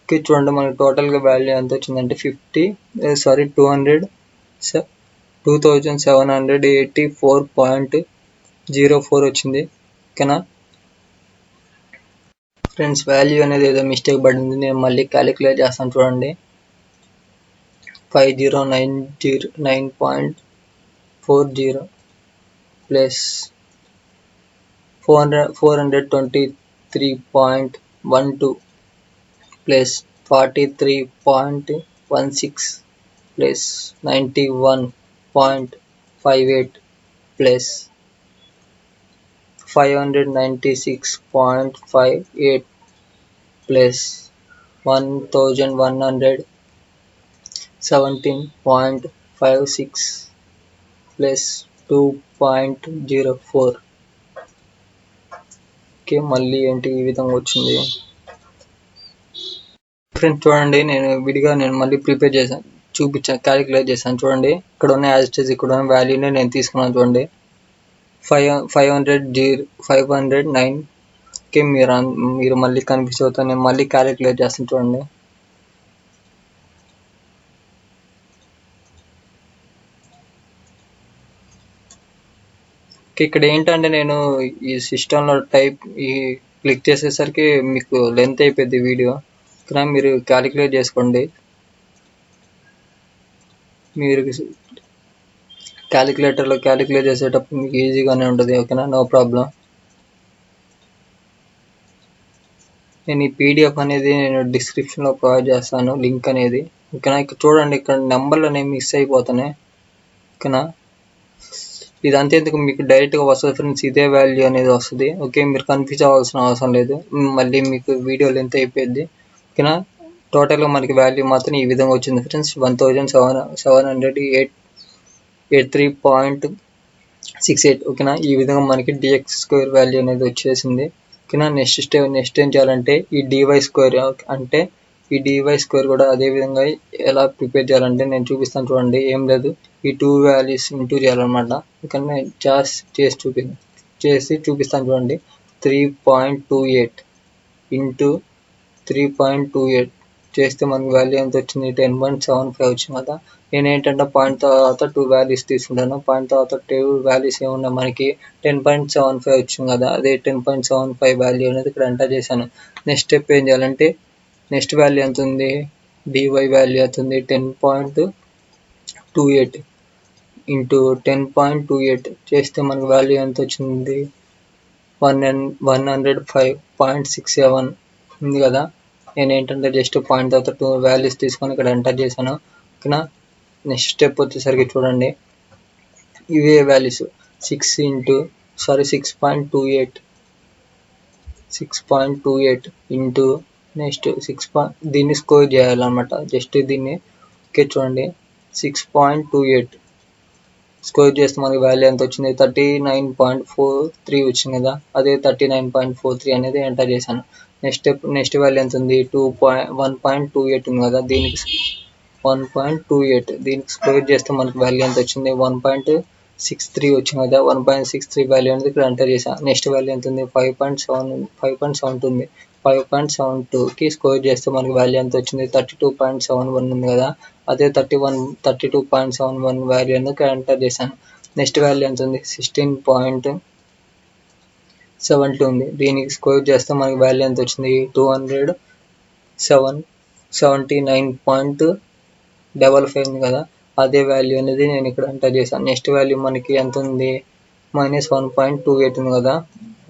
చూడండి మనకి టోటల్గా వాల్యూ ఎంత వచ్చిందంటే 2784.04 వచ్చింది. ఓకేనా ఫ్రెండ్స్, వాల్యూ అనేది ఏదో మిస్టేక్ పడింది. నేను మళ్ళీ క్యాలిక్యులేట్ చేస్తాను చూడండి. 5099.40 plus 423.12 plus 43.16 plus 91.58 plus 596.58 plus 1117.56 plus 2.04. Okay, మళ్ళీ ఏంటి ఈ విధంగా వచ్చింది. ఫ్రెండ్స్ చూడండి, నేను మళ్ళీ ప్రిపేర్ చేశాను, క్యాలిక్యులేట్ చేశాను చూడండి. ఇక్కడ ఉన్న యాజిటీస్ ఇక్కడ ఉన్న వాల్యూనే నేను తీసుకున్నాను చూడండి. 509. ఓకే, మీరు మళ్ళీ కన్ఫ్యూజ్ అవుతాను. నేను మళ్ళీ క్యాలిక్యులేట్ చేస్తాను చూడండి. ఇక్కడ ఏంటంటే నేను ఈ సిస్టంలో క్లిక్ చేసేసరికి మీకు లెంత్ అయిపోద్ది వీడియో. ఇక్కడ మీరు క్యాలిక్యులేట్ చేసుకోండి. మీరు క్యాలిక్యులేటర్లో క్యాలిక్యులేట్ చేసేటప్పుడు మీకు ఈజీగానే ఉంటుంది. ఓకేనా, నో ప్రాబ్లం. నేను ఈ పీడిఎఫ్ అనేది నేను డిస్క్రిప్షన్లో ప్రొవైడ్ చేస్తాను లింక్ అనేది. ఓకేనా, ఇక్కడ చూడండి, ఇక్కడ నెంబర్లు అనేవి మిస్ అయిపోతున్నాయి. ఓకేనా, ఇదంతా ఎందుకు మీకు డైరెక్ట్గా వస్తుంది ఫ్రెండ్స్, ఇదే వాల్యూ అనేది వస్తుంది. ఓకే, మీరు కన్ఫ్యూజ్ అవ్వాల్సిన అవసరం లేదు. మళ్ళీ మీకు వీడియో లెంత్ అయిపోయింది. ఓకేనా, టోటల్గా మనకి వాల్యూ మాత్రం ఈ విధంగా వచ్చింది ఫ్రెండ్స్. 1783.68. ఓకేనా, ఈ విధంగా మనకి డిఎక్స్ స్క్వేర్ వాల్యూ అనేది వచ్చేసింది. ఓకేనా, నెక్స్ట్ ఏం చేయాలంటే ఈ డివై స్క్వేర్ అంటే ఈ డివై స్క్వేర్ కూడా అదే విధంగా ఎలా ప్రిపేర్ చేయాలంటే నేను చూపిస్తాను చూడండి. ఏం లేదు, ఈ 2 వాల్యూస్ ఇంటూ చేయాలన్నమాట. ఓకేనా, చేసి చూపిస్తాను చూడండి. 3.28 ఇంటూ 3.28 చేస్తే మనకి వాల్యూ ఎంత వచ్చింది 10.75 వచ్చింది కదా. నేను ఏంటంటే పాయింట్ తర్వాత 2 వాల్యూస్ తీసుకుంటాను. పాయింట్ తర్వాత 2 వాల్యూస్ ఏమున్నాయి మనకి 10.75 వచ్చింది కదా. అదే 10.75 వాల్యూ అనేది ఇక్కడ ఎంటర్ చేశాను. నెక్స్ట్ స్టెప్ ఏం చేయాలంటే నెక్స్ట్ వాల్యూ ఎంత ఉంది, డివై వాల్యూ ఎంత ఉంది 10.28 ఇంటూ 10.28 చేస్తే మనకి వాల్యూ ఎంత వచ్చింది 105.67 ఉంది కదా. నేను ఏంటంటే జస్ట్ పాయింట్ తర్వాత 2 వాల్యూస్ తీసుకొని ఇక్కడ ఎంటర్ చేశాను. ఓకేనా, నెక్స్ట్ స్టెప్ వచ్చేసరికి చూడండి, ఇవే వాల్యూస్ 6.28 ఇంటూ నెక్స్ట్ 6 దీన్ని స్కోర్ చేయాలన్నమాట. జస్ట్ దీన్ని ఓకే చూడండి 6.28 స్కోర్ చేస్తే మనకి వాల్యూ ఎంత వచ్చింది 39.43 వచ్చింది కదా. అదే 39.43 అనేది ఎంటర్ చేశాను. నెక్స్ట్ వాల్యూ ఎంత ఉంది 1.28 ఉంది కదా. దీనికి 1.28 దీనికి స్క్వేర్ చేస్తే మనకి వాల్యూ ఎంత వచ్చింది 1.63 వచ్చింది కదా. 1.63 వాల్యూ అనేది ఇక్కడ ఎంటర్ చేశాను. నెక్స్ట్ వాల్యూ ఎంత ఉంది 5.7 ఉంది. 5.72కి స్కోర్ చేస్తే మనకి వాల్యూ ఎంత వచ్చింది, 32.71 ఉంది కదా, అదే 32.71 వాల్యూ ఎందుకు ఎంటర్ చేశాను. నెక్స్ట్ వాల్యూ ఎంత ఉంది, 16.72 ఉంది. దీనికి స్కోర్ చేస్తే మనకి వాల్యూ ఎంత వచ్చింది, 279.55 ఉంది కదా, అదే వాల్యూ అనేది నేను ఇక్కడ ఎంటర్ చేశాను. నెక్స్ట్ వాల్యూ మనకి ఎంత ఉంది, -1.28 ఉంది కదా,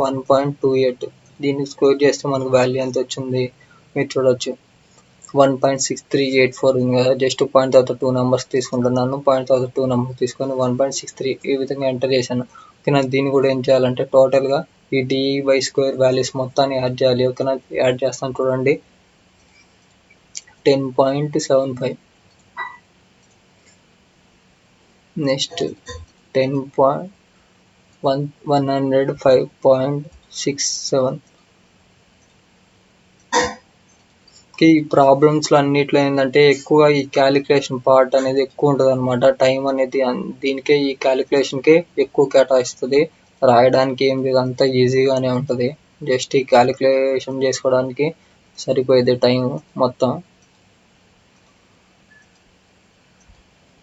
1.28. దీన్ని స్కోర్ చేస్తే మనకు వాల్యూ ఎంత వచ్చింది మీరు చూడొచ్చు, 1.6384 ఉంది కదా. జస్ట్ పాయింట్ తర్వాత 2 నెంబర్స్ తీసుకుంటున్నాను, పాయింట్ తర్వాత 2 నెంబర్స్ తీసుకొని 1.63 ఈ విధంగా ఎంటర్ చేశాను. ఓకేనా, దీన్ని కూడా ఏం చేయాలంటే టోటల్గా ఈ dy² వాల్యూస్ మొత్తాన్ని యాడ్ చేయాలి. ఓకేనా, యాడ్ చేస్తాను చూడండి. 10.75, నెక్స్ట్ 105.67. ఈ ప్రాబ్లమ్స్లో అన్నిట్లో ఏంటంటే ఎక్కువ ఈ క్యాలిక్యులేషన్ పార్ట్ అనేది ఎక్కువ ఉంటుంది అనమాట. టైం అనేది దీనికే, ఈ క్యాలిక్యులేషన్కే ఎక్కువ కేటాయిస్తుంది. రాయడానికి ఏం లేదు, అంతా ఈజీగానే ఉంటుంది. జస్ట్ ఈ క్యాలిక్యులేషన్ చేసుకోవడానికి సరిపోయేది టైం మొత్తం.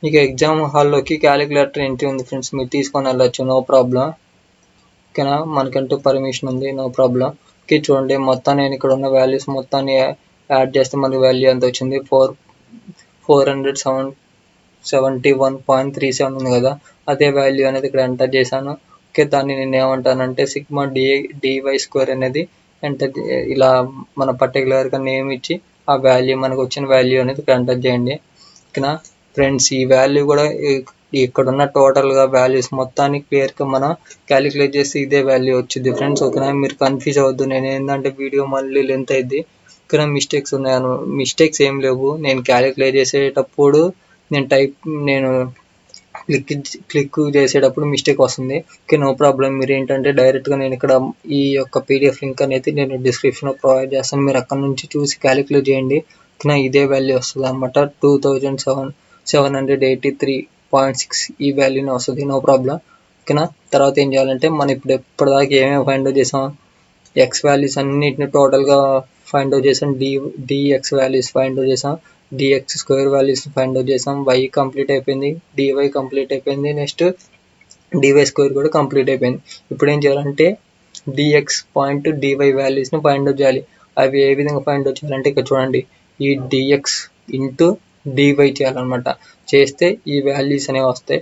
ఇక ఎగ్జామ్ హాల్లోకి క్యాలిక్యులేటర్ ఎంట్రీ ఉంది ఫ్రెండ్స్, మీరు తీసుకొని వెళ్ళచ్చు, నో ప్రాబ్లం. ఓకేనా, మనకంటూ పర్మిషన్ ఉంది, నో ప్రాబ్లం. ఓకే, చూడండి మొత్తం నేను ఇక్కడ ఉన్న వాల్యూస్ మొత్తాన్ని యాడ్ చేస్తే మనకి వాల్యూ ఎంత వచ్చింది, 471.37 ఉంది కదా, అదే వాల్యూ అనేది ఇక్కడ ఎంటర్ చేశాను. ఓకే, దాన్ని నేను ఏమంటానంటే సిగ్మా dy² అనేది ఎంటర్, ఇలా మన పర్టికులర్గా నేమ్ ఇచ్చి ఆ వాల్యూ, మనకు వచ్చిన వాల్యూ అనేది ఇక్కడ ఎంటర్ చేయండి. ఓకేనా ఫ్రెండ్స్, ఈ వాల్యూ కూడా ఇక్కడున్న టోటల్గా వాల్యూస్ మొత్తాన్ని క్లియర్గా మనం క్యాలిక్యులేట్ చేసి ఇదే వాల్యూ వచ్చింది ఫ్రెండ్స్. ఓకేనా, మీరు కన్ఫ్యూజ్ అవ్వద్దు. నేను ఏంటంటే వీడియో మళ్ళీ లెంత్ అయింది, ఇక్కడ మిస్టేక్స్ ఉన్నాయను. మిస్టేక్స్ ఏం లేవు, నేను క్యాలిక్యులేట్ చేసేటప్పుడు నేను క్లిక్ చేసేటప్పుడు మిస్టేక్ వస్తుంది. Okay, no problem. మీరు ఏంటంటే డైరెక్ట్గా నేను ఇక్కడ ఈ యొక్క పీడిఎఫ్ లింక్ అనేది నేను డిస్క్రిప్షన్లో ప్రొవైడ్ చేస్తాను, మీరు అక్కడ నుంచి చూసి క్యాలిక్యులేట్ చేయండి. ఓకేనా, ఇదే వాల్యూ వస్తుంది అనమాట, 2783.6 ఈ వాల్యూనే వస్తుంది, నో ప్రాబ్లం. ఓకేనా, తర్వాత ఏం చేయాలంటే మనం ఇప్పటిదాకా ఏమేమి ఫైండ్ అవుట్ చేసాం, ఎక్స్ వాల్యూస్ అన్నిటిని టోటల్గా ఫైండ్ అవుట్ చేసాం, dx వాల్యూస్ ఫైండ్ అవుట్ చేసాం, dx² వాల్యూస్ ఫైండ్ అవుట్ చేసాం, y కంప్లీట్ అయిపోయింది, dy కంప్లీట్ అయిపోయింది, నెక్స్ట్ dy² కూడా కంప్లీట్ అయిపోయింది. ఇప్పుడు ఏం చేయాలంటే dx.dy వాల్యూస్ని ఫైండ్ అవుట్ చేయాలి. అవి ఏ విధంగా ఫైండ్ అవుట్ చేయాలంటే ఇక్కడ చూడండి, ఈ dx ఇంటూ dy చేయాలన్నమాట. చేస్తే ఈ వాల్యూస్ అనేవి వస్తాయి.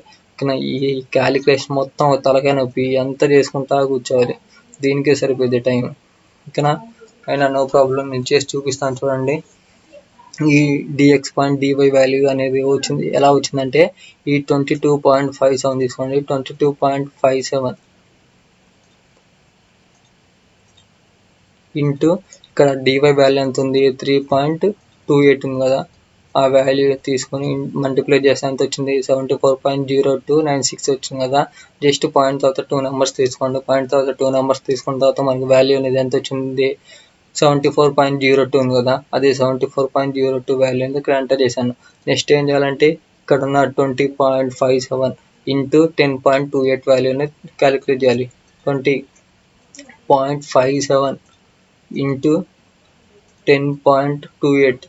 ఈ క్యాలిక్యులేషన్ మొత్తం తలకాయ నొప్పి అంతా చేసుకుంటా కూర్చోవాలి, దీనికే సరిపోద్ది టైం. ఓకేనా, అయినా నో ప్రాబ్లం, నేను చేసి చూపిస్తాను చూడండి. ఈ dx.dy వాల్యూ అనేది వచ్చింది, ఎలా వచ్చిందంటే ఈ 22.57 తీసుకోండి, 22.57 ఇంటూ ఇక్కడ dy వాల్యూ ఎంత ఉంది, 3.28 ఉంది కదా, ఆ వాల్యూ తీసుకొని మల్టిప్లై చేస్తే ఎంత వచ్చింది, 74.0296 వచ్చింది కదా. జస్ట్ పాయింట్ తర్వాత 2 నెంబర్స్ తీసుకోండి, పాయింట్ తర్వాత 2 నెంబర్స్ తీసుకున్న తర్వాత మనకి వాల్యూ అనేది ఎంత వచ్చింది, 74.02 ఉంది కదా, అదే 74.02 వాల్యూ అనేది ఇక్కడ ఎంటర్ చేశాను. నెక్స్ట్ ఏం చేయాలంటే ఇక్కడ ఉన్న 20.57 ఇంటూ 10.28 వాల్యూ అనేది క్యాలిక్యులేట్ చేయాలి. 20.57 ఇంటూ 10.28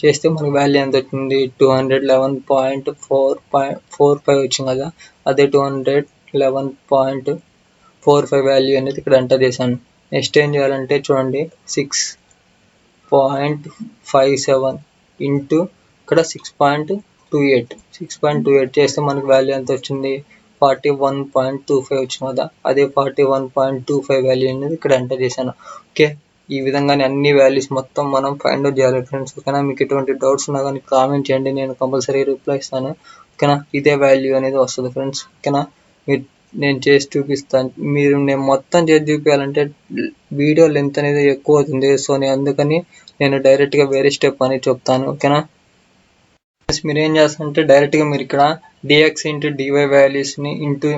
చేస్తే మనకి వాల్యూ ఎంత వచ్చింది, 211.45 వచ్చింది కదా, అదే 211.45 వాల్యూ అనేది ఇక్కడ ఎంటర్ చేశాను. నెక్స్ట్ ఏం చేయాలంటే చూడండి, 6.57 ఇంటూ ఇక్కడ 6.28 చేస్తే మనకి వాల్యూ ఎంత వచ్చింది, 41.25 వచ్చింది కదా, అదే 41.25 వాల్యూ అనేది ఇక్కడ ఎంటర్ చేశాను. ఓకే, ఈ విధంగానే అన్ని వాల్యూస్ మొత్తం మనం ఫైండ్ అవుట్ చేయాలి ఫ్రెండ్స్. ఓకేనా, మీకు ఎటువంటి డౌట్స్ ఉన్నా కానీ కామెంట్ చేయండి, నేను కంపల్సరీ రిప్లై ఇస్తాను. ఓకేనా, ఇదే వాల్యూ అనేది వస్తుంది ఫ్రెండ్స్. ఓకేనా, నేను చేసి చూపిస్తాను. నేను మొత్తం చేసి చూపించాలంటే వీడియో లెంత్ అనేది ఎక్కువ అవుతుంది, సో అందుకని నేను డైరెక్ట్గా వేరే స్టెప్ అనేది చెప్తాను. ఓకేనా, మీరు ఏం చేస్తారంటే డైరెక్ట్గా మీరు ఇక్కడ dx ఇంటూ dy వాల్యూస్ని ఇంటూ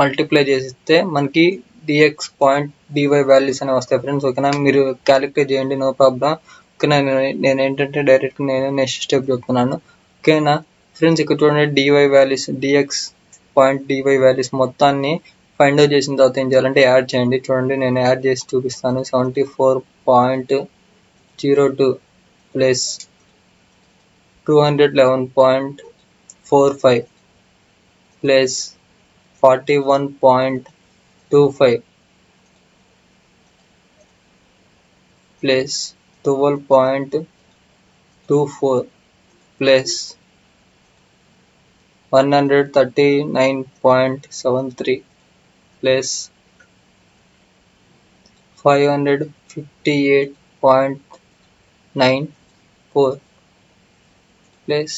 మల్టిప్లై చేస్తే మనకి dx.dy వాల్యూస్ అనేవి వస్తాయి ఫ్రెండ్స్. ఓకేనా, మీరు క్యాలిక్యులేట్ చేయండి, నో ప్రాబ్లం. ఓకేనా, నేను ఏంటంటే డైరెక్ట్ నేను నెక్స్ట్ స్టెప్ చెప్తున్నాను. ఓకేనా ఫ్రెండ్స్, ఇక్కడ చూడండి dy వాల్యూస్, dx.dy వాల్యూస్ మొత్తాన్ని ఫైండ్ అవుట్ చేసిన తర్వాత ఏం చేయాలంటే యాడ్ చేయండి. చూడండి నేను యాడ్ చేసి చూపిస్తాను. 74.02 plus 211.45 plus 41.25 plus 12.24 plus 139.73 plus 558.94 plus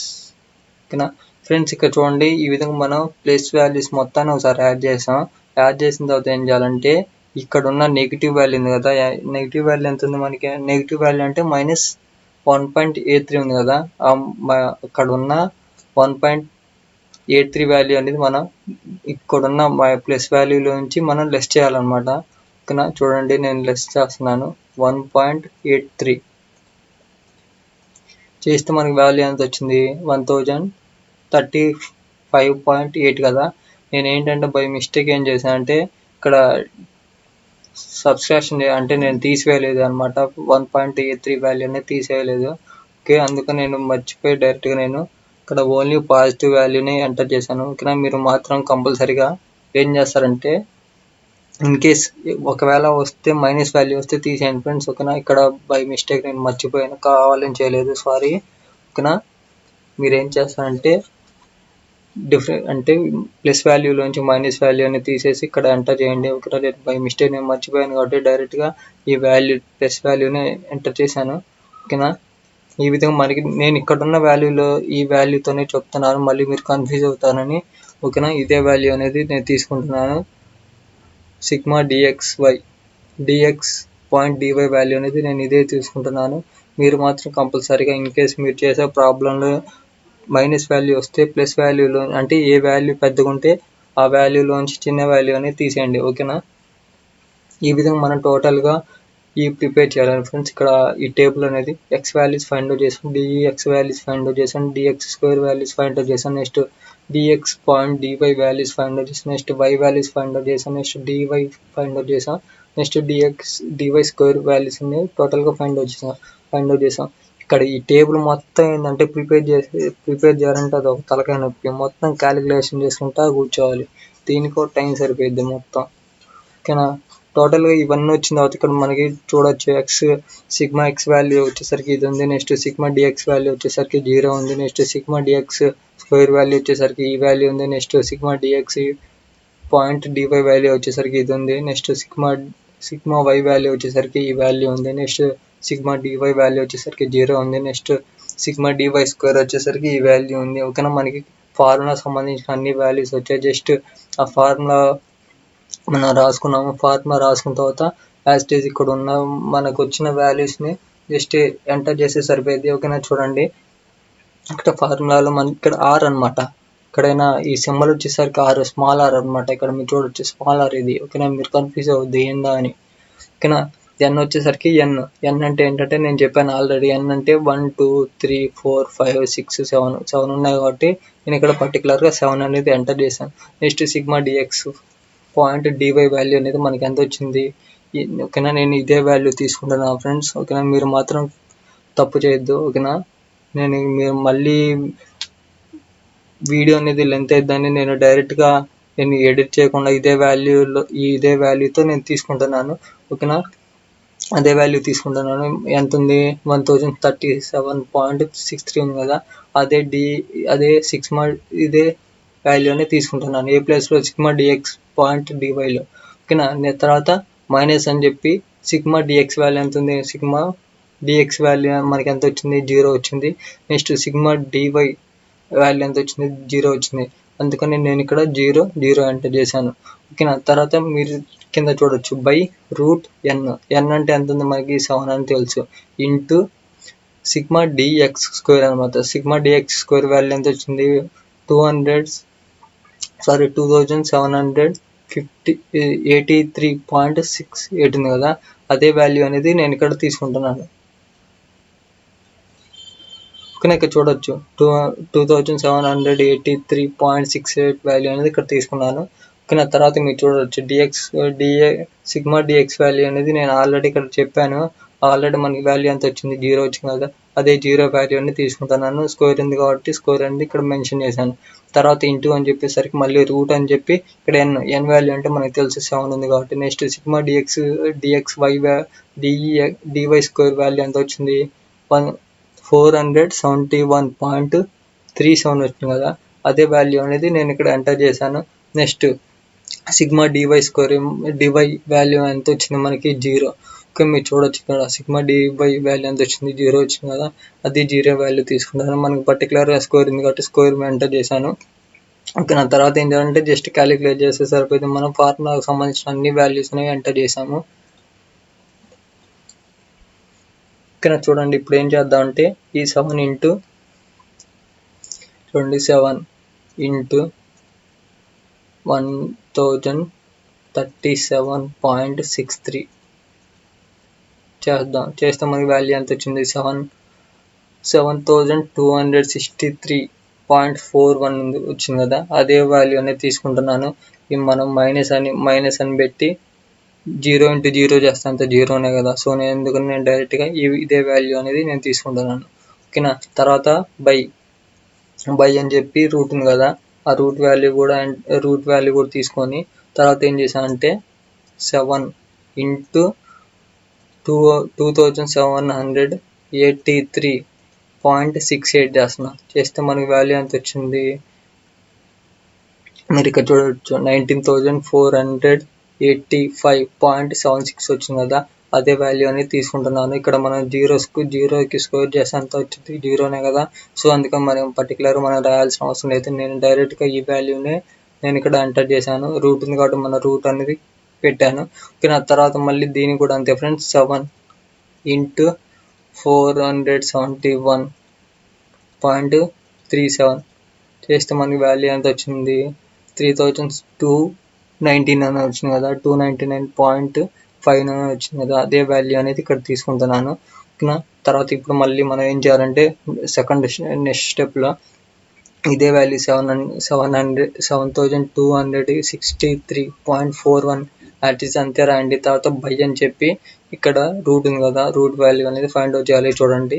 ఓకేనా ఫ్రెండ్స్. ఇక్కడ చూడండి ఈ విధంగా మనం ప్లస్ వాల్యూస్ మొత్తాన్ని ఒకసారి యాడ్ చేసాం. యాడ్ చేసిన తర్వాత ఏం చేయాలంటే ఇక్కడ ఉన్న నెగిటివ్ వాల్యూ ఉంది కదా, నెగిటివ్ వాల్యూ ఎంత ఉంది మనకి, నెగిటివ్ వాల్యూ అంటే -1.83 ఉంది కదా, అక్కడ ఉన్న 1.83 వాల్యూ అనేది మనం ఇక్కడున్న ప్లస్ వాల్యూలోంచి మనం లెస్ చేయాలన్నమాట. ఓకేనా చూడండి నేను లెస్ చేస్తున్నాను. 1.83 చేస్తే మనకి వాల్యూ ఎంత వచ్చింది, 1035.8 కదా. నేను ఏంటంటే బై మిస్టేక్ ఏం చేశానంటే ఇక్కడ సబ్స్ట్రాక్షన్ అంటే నేను తీసివేయలేదు అనమాట, 1.83 వాల్యూ అనేది తీసేయలేదు. ఓకే అందుకని నేను మర్చిపోయి డైరెక్ట్గా నేను ఇక్కడ ఓన్లీ పాజిటివ్ వాల్యూని ఎంటర్ చేశాను. ఓకేనా మీరు మాత్రం కంపల్సరీగా ఏం చేస్తారంటే ఇన్ కేస్ ఒకవేళ వస్తే మైనస్ వాల్యూ వస్తే తీసేయండి ఫ్రెండ్స్. ఓకేనా ఇక్కడ బై మిస్టేక్ నేను మర్చిపోయాను, కావాలని చేయలేదు, సారీ. ఓకేనా మీరు ఏం చేస్తారంటే అంటే ప్లస్ వాల్యూలోంచి మైనస్ వాల్యూ అని తీసేసి ఇక్కడ ఎంటర్ చేయండి. ఓకేనా బై మిస్టేక్ నేను మర్చిపోయాను కాబట్టి డైరెక్ట్గా ఈ వాల్యూ ప్లస్ వాల్యూని ఎంటర్ చేశాను. ఓకేనా ఈ విధంగా మనకి నేను ఇక్కడ ఉన్న వాల్యూలో ఈ వాల్యూతోనే చెప్తున్నాను, మళ్ళీ మీరు కన్ఫ్యూజ్ అవుతారని. ఓకేనా ఇదే వాల్యూ అనేది నేను తీసుకుంటున్నాను. Sigma dx point dy value అనేది నేను ఇదే తీసుకుంటున్నాను. మీరు మాత్రం కంపల్సరీగా ఇన్ కేస్ మీరు చేసే ప్రాబ్లంలో మైనస్ వాల్యూ వస్తే ప్లస్ వాల్యూలో అంటే ఏ వాల్యూ పెద్దగా ఉంటే ఆ వాల్యూలోంచి చిన్న వాల్యూ అనేది తీసేయండి. ఓకేనా ఈ విధంగా మనం టోటల్గా ప్రిపేర్ చేయాలి ఫ్రెండ్స్. ఇక్కడ ఈ టేబుల్ అనేది ఎక్స్ వాల్యూస్ ఫైండ్ అవుట్ చేసాం, డిఎక్స్ వాల్యూస్ ఫైండ్ అవుట్ చేసాం, dx square values find out చేసాం, next dx point dy values find out చేసాం, next y values find out చేసాం, నెక్స్ట్ డివై ఫైండ్ అవుట్ చేసాం, next dx DY square values అన్ని టోటల్గా find out చేసాం. ఇక్కడ ఈ టేబుల్ మొత్తం ఏంటంటే ప్రిపేర్ చేయాలంటే అది ఒక తలకాయ నొప్పి, మొత్తం క్యాలిక్యులేషన్ చేసుకుంటా కూర్చోవాలి, దీనికో టైం సరిపోద్ది మొత్తం. ఓకేనా టోటల్గా ఇవన్నీ వచ్చిన తర్వాత ఇక్కడ మనకి చూడొచ్చు సిగ్మా ఎక్స్ వాల్యూ వచ్చేసరికి ఇది ఉంది, నెక్స్ట్ సిగ్మా డిఎక్స్ వాల్యూ వచ్చేసరికి 0 ఉంది, next sigma DX square value వచ్చేసరికి ఈ వాల్యూ ఉంది, next sigma DX point DY value వచ్చేసరికి ఇది ఉంది, నెక్స్ట్ సిగ్మా వై వాల్యూ వచ్చేసరికి ఈ వాల్యూ ఉంది, నెక్స్ట్ సిగ్మా డివై వాల్యూ వచ్చేసరికి 0 ఉంది, నెక్స్ట్ సిగ్మా డివై స్క్వేర్ వచ్చేసరికి ఈ వాల్యూ ఉంది. ఓకేనా మనకి ఫార్ములా సంబంధించిన అన్ని వాల్యూస్ వచ్చాయి. జస్ట్ ఆ ఫార్ములా మనం రాసుకున్నాము. ఫార్ములా రాసుకున్న తర్వాత యాజ్ ఇట్ ఈజ్ ఇక్కడ ఉన్న మనకు వచ్చిన వాల్యూస్ని జస్ట్ ఎంటర్ చేస్తే సరిపోయింది. ఓకేనా చూడండి ఇక్కడ ఫార్ములాలో మనకి ఇక్కడ ఆర్ అనమాట, ఎక్కడైనా ఈ సింబల్ వచ్చేసరికి ఆర్, స్మాల్ ఆర్ అనమాట. ఇక్కడ మీరు చూడొచ్చు స్మాల్ ఆర్ ఇది. ఓకేనా మీరు కన్ఫ్యూజ్ అవుద్ది ఏందా అని. ఓకేనా ఎన్ వచ్చేసరికి ఎన్ అంటే ఏంటంటే నేను చెప్పాను ఆల్రెడీ, ఎన్ అంటే 1 2 3 4 5 6 7 ఉన్నాయి కాబట్టి నేను ఇక్కడ పర్టికులర్గా 7 అనేది ఎంటర్ చేశాను. Next sigma DX point DY value అనేది మనకి ఎంత వచ్చింది. ఓకేనా నేను ఇదే వాల్యూ తీసుకుంటున్నాను ఫ్రెండ్స్. ఓకేనా మీరు మాత్రం తప్పు చేయొద్దు. ఓకేనా మీరు మళ్ళీ వీడియో అనేది లెంత్ అయిద్దని నేను డైరెక్ట్గా ఎడిట్ చేయకుండా ఇదే వాల్యూతో నేను తీసుకుంటున్నాను. ఓకేనా అదే వాల్యూ తీసుకుంటున్నాను. ఎంత ఉంది, 1037.63 ఉంది కదా, అదే సిగ్మా ఇదే వాల్యూనే తీసుకుంటున్నాను ఏ ప్లేస్లో, సిగ్మా డిఎక్స్ పాయింట్ డివైలో. ఓకేనా తర్వాత మైనస్ అని చెప్పి సిగ్మా డిఎక్స్ వాల్యూ ఎంత ఉంది, సిగ్మా డిఎక్స్ వాల్యూ మనకి ఎంత వచ్చింది, 0 వచ్చింది. నెక్స్ట్ సిగ్మా డివై వాల్యూ ఎంత వచ్చింది, 0 వచ్చింది. అందుకని నేను ఇక్కడ 0 ఎంటర్ చేశాను. ఓకేనా తర్వాత మీరు కింద చూడొచ్చు బై రూట్ ఎన్ అంటే ఎంత ఉంది మనకి 7 అని తెలుసు, ఇంటూ సిగ్మా డిఎక్స్ స్క్వేర్ అనమాట. సిగ్మా డిఎక్స్ స్క్వేర్ వాల్యూ ఎంత వచ్చింది, 2783.68 ఉంది కదా, అదే వాల్యూ అనేది నేను ఇక్కడ తీసుకుంటున్నాను. ఓకేనా ఇక్కడ చూడొచ్చు 2783.68 వాల్యూ అనేది ఇక్కడ తీసుకున్నాను. ఓకేనా. తర్వాత మీరు చూడవచ్చు సిగ్మా డిఎక్స్ వాల్యూ అనేది నేను ఆల్రెడీ ఇక్కడ చెప్పాను. ఆల్రెడీ మనకి వాల్యూ ఎంత వచ్చింది, 0 వచ్చింది కదా, అదే 0 వాల్యూ అని తీసుకుంటున్నాను. స్క్వేర్ ఉంది కాబట్టి స్క్వేర్ అనేది ఇక్కడ మెన్షన్ చేశాను. తర్వాత ఇంటూ అని చెప్పేసరికి మళ్ళీ రూట్ అని చెప్పి ఇక్కడ ఎన్ వాల్యూ అంటే మనకు తెలుసు 7 ఉంది కాబట్టి. Next sigma DX DY square value ఎంత వచ్చింది, 471.37 వచ్చింది కదా, అదే వాల్యూ అనేది నేను ఇక్కడ ఎంటర్ చేశాను. నెక్స్ట్ సిగ్మా డివై వాల్యూ ఎంత వచ్చింది మనకి, 0. ఓకే, మీరు చూడొచ్చు ఇక్కడ సిగ్మా డివై వాల్యూ ఎంత వచ్చింది, 0 వచ్చింది కదా, అది 0 వాల్యూ తీసుకుంటాను. మనకి పర్టికులర్గా స్క్వేర్ ఉంది కాబట్టి స్క్వేర్ ఎంటర్ చేశాను. ఓకే, నా తర్వాత ఏం చేయాలంటే జస్ట్ క్యాలిక్యులేట్ చేస్తే సరిపోయింది. మనం ఫార్ములాకు సంబంధించిన అన్ని వాల్యూస్ ఎంటర్ చేసాము. ఓకేనా, చూడండి ఇప్పుడు ఏం చేద్దామంటే ఈ 7 ఇంటూ 1037.63 చేస్తే మనకి వాల్యూ ఎంత వచ్చింది, 7263.41 వచ్చింది కదా, అదే వాల్యూ అనేది తీసుకుంటున్నాను. మనం మైనస్ అని పెట్టి 0 ఇంటూ 0 చేస్తే అంత 0నే కదా, సో నేను డైరెక్ట్గా ఇదే వాల్యూ అనేది నేను తీసుకుంటున్నాను. ఓకేనా. తర్వాత బై అని చెప్పి రూట్ ఉంది కదా, ఆ రూట్ వాల్యూ కూడా తీసుకొని తర్వాత ఏం చేశానంటే 7 ఇంటూ 2783.68 చేస్తే మనకి వాల్యూ ఎంత వచ్చింది, మీరు ఇక్కడ చూడవచ్చు 19,485.76 వచ్చింది కదా, అదే వాల్యూ అనేది తీసుకుంటున్నాను. ఇక్కడ మనం జీరోకి స్క్వేర్ చేస్తే ఎంత వచ్చింది, 0నే కదా, సో అందుకని మనం పర్టికులర్ మనం రాయాల్సిన అవసరం లేదు. నేను డైరెక్ట్గా ఈ వాల్యూనే నేను ఇక్కడ ఎంటర్ చేశాను. రూట్ ఉంది కాబట్టి మన రూట్ అనేది పెట్టాను. ఓకే, నా తర్వాత మళ్ళీ దీనికి కూడా అంతే ఫ్రెండ్స్, 7 ఇంటూ 471.37 చేస్తే మనకి వాల్యూ ఎంత వచ్చింది, 3219 అని వచ్చింది కదా, 299.59 వచ్చింది కదా, అదే వాల్యూ అనేది ఇక్కడ తీసుకుంటున్నాను. ఓకేనా. తర్వాత ఇప్పుడు మళ్ళీ మనం ఏం చేయాలంటే నెక్స్ట్ స్టెప్లో ఇదే వాల్యూ 7263.41 అంతే రాయండి. తర్వాత బై అని చెప్పి ఇక్కడ రూట్ ఉంది కదా, రూట్ వాల్యూ అనేది ఫైండ్ అవుట్ చేయాలి. చూడండి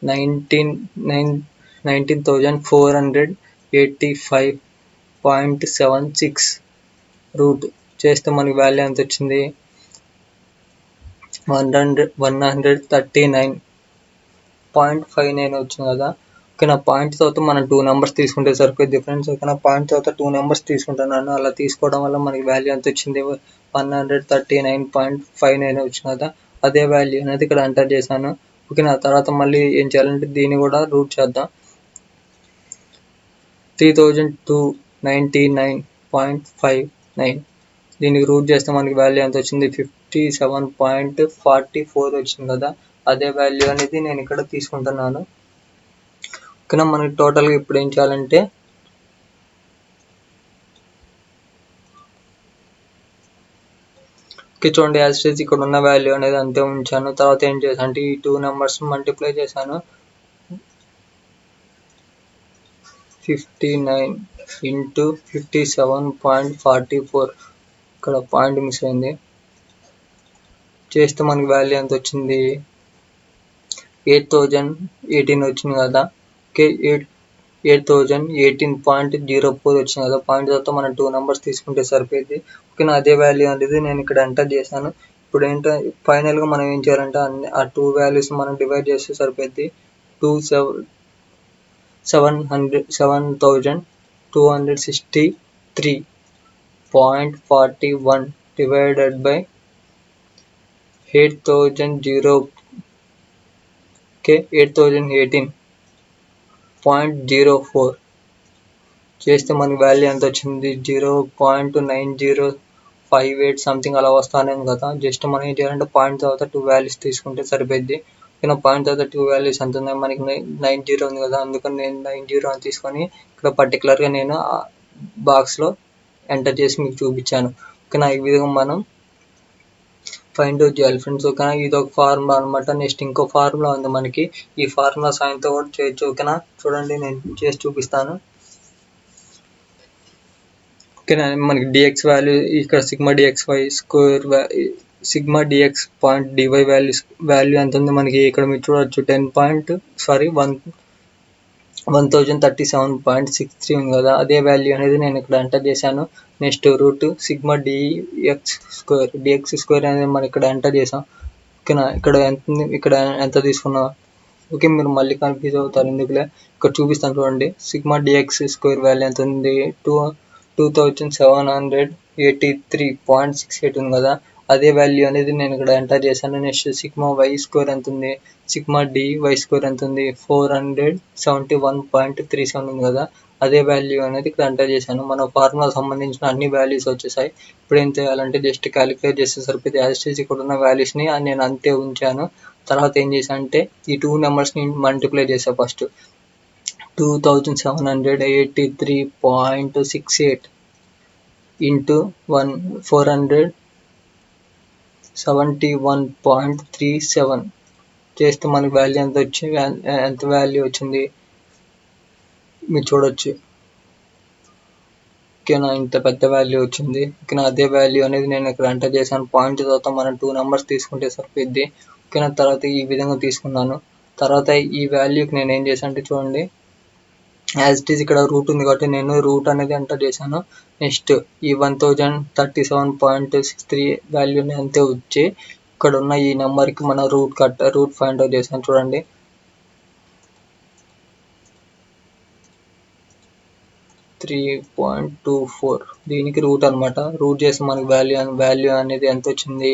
19,485.76 రూట్ చేస్తే మనకి వాల్యూ ఎంత వచ్చింది, 139.59 వచ్చింది కదా. ఓకే, నా పాయింట్ తర్వాత మనం 2 నెంబర్స్ తీసుకుంటే సరిపోయింది ఫ్రెండ్స్. ఓకే, నా పాయింట్ తర్వాత 2 నెంబర్స్ తీసుకుంటున్నాను. అలా తీసుకోవడం వల్ల మనకి వాల్యూ ఎంత వచ్చింది, 139.59 వచ్చింది కదా, అదే వాల్యూ అనేది ఇక్కడ ఎంటర్ చేశాను. ఓకే, నా తర్వాత మళ్ళీ ఏం చేయాలంటే దీన్ని కూడా రూట్ చేద్దాం. 3299.59 దీనికి రూట్ చేస్తే మనకి వాల్యూ ఎంత వచ్చింది, 57.44 వచ్చింది కదా, అదే వాల్యూ అనేది నేను ఇక్కడ తీసుకుంటున్నాను. ఓకేనా. మనకి టోటల్గా ఇప్పుడు ఏం చేయాలంటే చూడండి యాజ్ ఇట్ ఈజ్ ఇక్కడ ఉన్న వాల్యూ అనేది అంతే ఉంచాను. తర్వాత ఏం చేశాను అంటే ఈ 2 నెంబర్స్ మల్టిప్లై చేశాను. 59 ఇంటూ 57.44 ఇక్కడ పాయింట్ మిస్ అయింది చేస్తే మనకి వాల్యూ ఎంత వచ్చింది, 8018 వచ్చింది కదా. ఓకే, 8018.04 వచ్చింది కదా. పాయింట్ తర్వాత మనం 2 నెంబర్స్ తీసుకుంటే సరిపోయింది. ఓకే, అదే వాల్యూ అనేది నేను ఇక్కడ ఎంటర్ చేశాను. ఇప్పుడు ఏంటంటే ఫైనల్గా మనం ఏం చేయాలంటే ఆ 2 వాల్యూస్ మనం డివైడ్ చేస్తే సరిపోయింది. 7,263.41 డివైడెడ్ బై 8,018.04 చేస్తే మనకి వాల్యూ ఎంత వచ్చింది, 0.9058 సంథింగ్ అలా వస్తానే కదా. జస్ట్ మనం ఏం చేయాలంటే పాయింట్ తర్వాత 2 వాల్యూస్ తీసుకుంటే సరిపోద్ది. పాయింట్ తర్వాత 2 వాల్యూస్ ఎంత ఉన్నాయి మనకి 90 ఉంది కదా, అందుకని నేను 90 అని తీసుకొని ఇక్కడ పర్టికులర్గా నేను బాక్స్లో ఎంటర్ చేసి మీకు చూపించాను. ఓకేనా, ఈ విధంగా మనం ఫైండ్ అవుట్ చేయాలి ఫ్రెండ్స్. ఓకేనా, ఇది ఒక ఫార్ములా అనమాట. నెక్స్ట్ ఇంకో ఫార్ములా ఉంది మనకి, ఈ ఫార్ములా సాయంతో కూడా చేయొచ్చు. ఓకేనా, చూడండి నేను చేసి చూపిస్తాను. ఓకేనా. మనకి డిఎక్స్ వాల్యూ ఇక్కడ sigma DX Y square sigma DX point DY value ఎంత ఉంది మనకి ఇక్కడ మీరు చూడవచ్చు 1037.63 ఉంది కదా, అదే వాల్యూ అనేది నేను ఇక్కడ ఎంటర్ చేశాను. Next root sigma DX square అనేది మనం ఇక్కడ ఎంటర్ చేసాం. ఓకేనా. ఇక్కడ ఎంత ఉంది, ఇక్కడ ఎంత తీసుకున్నా ఓకే, మీరు మళ్ళీ కన్ఫ్యూజ్ అవుతారు ఎందుకులే, ఇక్కడ చూపిస్తాను చూడండి. సిగ్మా డిఎక్స్ స్క్వేర్ వాల్యూ ఎంత ఉంది, 2783.68 ఉంది కదా, అదే వాల్యూ అనేది నేను ఇక్కడ ఎంటర్ చేశాను. నెక్స్ట్ సిగ్మా వై స్క్వేర్ ఎంత ఉంది, సిగ్మా డి వై స్క్వేర్ ఎంత ఉంది, 471.37 ఉంది కదా, అదే వాల్యూ అనేది ఇక్కడ ఎంటర్ చేశాను. మన ఫార్ములా సంబంధించిన అన్ని వాల్యూస్ వచ్చేసాయి. ఇప్పుడు ఏం చేయాలంటే జస్ట్ క్యాలిక్యులేట్ చేస్తే సరిపోతే యాజ్ ఇట్ ఈజ్ ఇక్కడ ఉన్న వాల్యూస్ని నేను అంతే ఉంచాను. తర్వాత ఏం చేశాను అంటే ఈ 2 నెంబర్స్ని మల్టిప్లై చేశాను. ఫస్ట్ 2783.68 ఇంటూ 471.37 చేస్తే మనకి వాల్యూ ఎంత వాల్యూ వచ్చింది మీరు చూడొచ్చు. ఓకేనా, ఇంత పెద్ద వాల్యూ వచ్చింది. ఓకేనా, అదే వాల్యూ అనేది నేను ఇక్కడ ఎంటర్ చేశాను. పాయింట్ తర్వాత మనం 2 నెంబర్స్ తీసుకుంటే సరిపోద్ది. ఓకేనా, తర్వాత ఈ విధంగా తీసుకున్నాను. తర్వాత ఈ వాల్యూకి నేను ఏం చేశాను అంటే చూడండి, యాజ్ ఇట్ ఈజ్ ఇక్కడ రూట్ ఉంది కాబట్టి నేను రూట్ అనేది ఎంటర్ చేశాను. నెక్స్ట్ ఈ 1037.63 వాల్యూని అంతే వచ్చి ఇక్కడ ఉన్న ఈ నెంబర్కి మన రూట్ ఫైండ్ అవుట్ చేశాను చూడండి. 3.24 దీనికి రూట్ అనమాట. రూట్ చేసి మనకి వాల్యూ అనేది ఎంత వచ్చింది,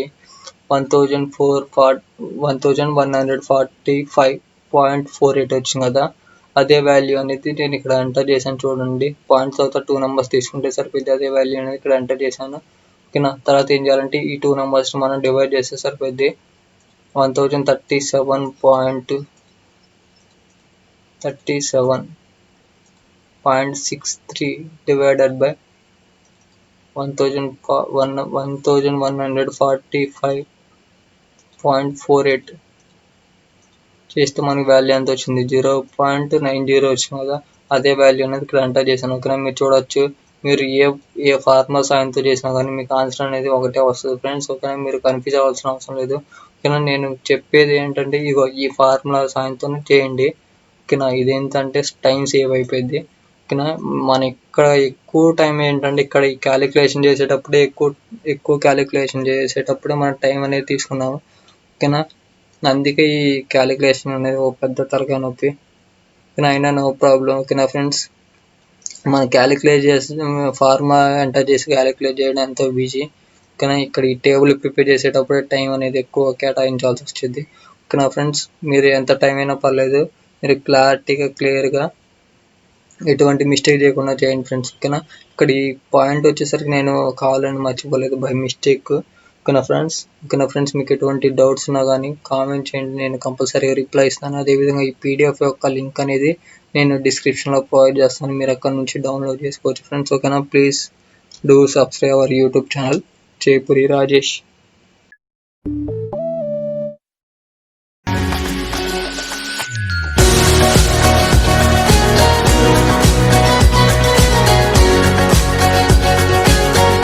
1145.48 వచ్చింది కదా, అదే వాల్యూ అనేది నేను ఇక్కడ ఎంటర్ చేశాను చూడండి. పాయింట్స్ తర్వాత 2 నెంబర్స్ తీసుకుంటే సరిపోద్ది, అదే వాల్యూ అనేది ఇక్కడ ఎంటర్ చేశాను. ఓకేనా, తర్వాత ఏం చేయాలంటే ఈ 2 నెంబర్స్ మనం డివైడ్ చేస్తే సరిపోద్ది. 1037.63 divided by 1145.48 చేస్తే మనకి వాల్యూ ఎంత వచ్చింది, 0.90 వచ్చింది కదా, అదే వాల్యూ అనేది ఇక్కడ ఎంటర్ చేశాను. ఓకేనా, మీరు చూడొచ్చు, మీరు ఏ ఫార్ములా సాయంతో చేసినా కానీ మీకు ఆన్సర్ అనేది ఒకటే వస్తుంది ఫ్రెండ్స్. ఓకేనా, మీరు కన్ఫ్యూజ్ అవ్వాల్సిన అవసరం లేదు. ఓకేనా, నేను చెప్పేది ఏంటంటే ఈ ఫార్ములా సాయంతోనే చేయండి. ఓకేనా, ఇదేంటంటే టైం సేవ్ అయిపోయింది. ఓకేనా, మన ఇక్కడ ఎక్కువ టైం ఏంటంటే ఇక్కడ ఈ క్యాలిక్యులేషన్ చేసేటప్పుడే ఎక్కువ క్యాలిక్యులేషన్ చేసేటప్పుడే మన టైం అనేది తీసుకున్నాము. ఓకేనా, అందుకే ఈ క్యాలిక్యులేషన్ అనేది ఒక పెద్ద తలకాయ నొప్పి. ఓకేనా, అయినా నో ప్రాబ్లం. ఓకేనా ఫ్రెండ్స్, మనం క్యాలిక్యులేట్ చేసి ఫార్ములా ఎంటర్ చేసి క్యాలిక్యులేట్ చేయడం ఎంతో ఈజీ. ఓకేనా, ఇక్కడ ఈ టేబుల్ ప్రిపేర్ చేసేటప్పుడే టైం అనేది ఎక్కువ కేటాయించాల్సి వచ్చింది. ఓకేనా ఫ్రెండ్స్, మీరు ఎంత టైం అయినా పర్లేదు, మీరు క్లియర్గా ఎటువంటి మిస్టేక్ చేయకుండా చేయండి ఫ్రెండ్స్. ఓకేనా, ఇక్కడ ఈ పాయింట్ వచ్చేసరికి నేను కావాలని మర్చిపోలేదు బై మిస్టేక్. ఓకేనా ఫ్రెండ్స్, మీకు ఎటువంటి డౌట్స్ ఉన్నా కానీ కామెంట్ చేయండి, నేను కంపల్సరీగా రిప్లై ఇస్తాను. అదేవిధంగా ఈ పీడిఎఫ్ యొక్క లింక్ అనేది నేను డిస్క్రిప్షన్లో ప్రొవైడ్ చేస్తాను, మీరు అక్కడ నుంచి డౌన్లోడ్ చేసుకోవచ్చు ఫ్రెండ్స్. ఓకేనా, please do subscribe our YouTube channel Jaipuri Rajesh.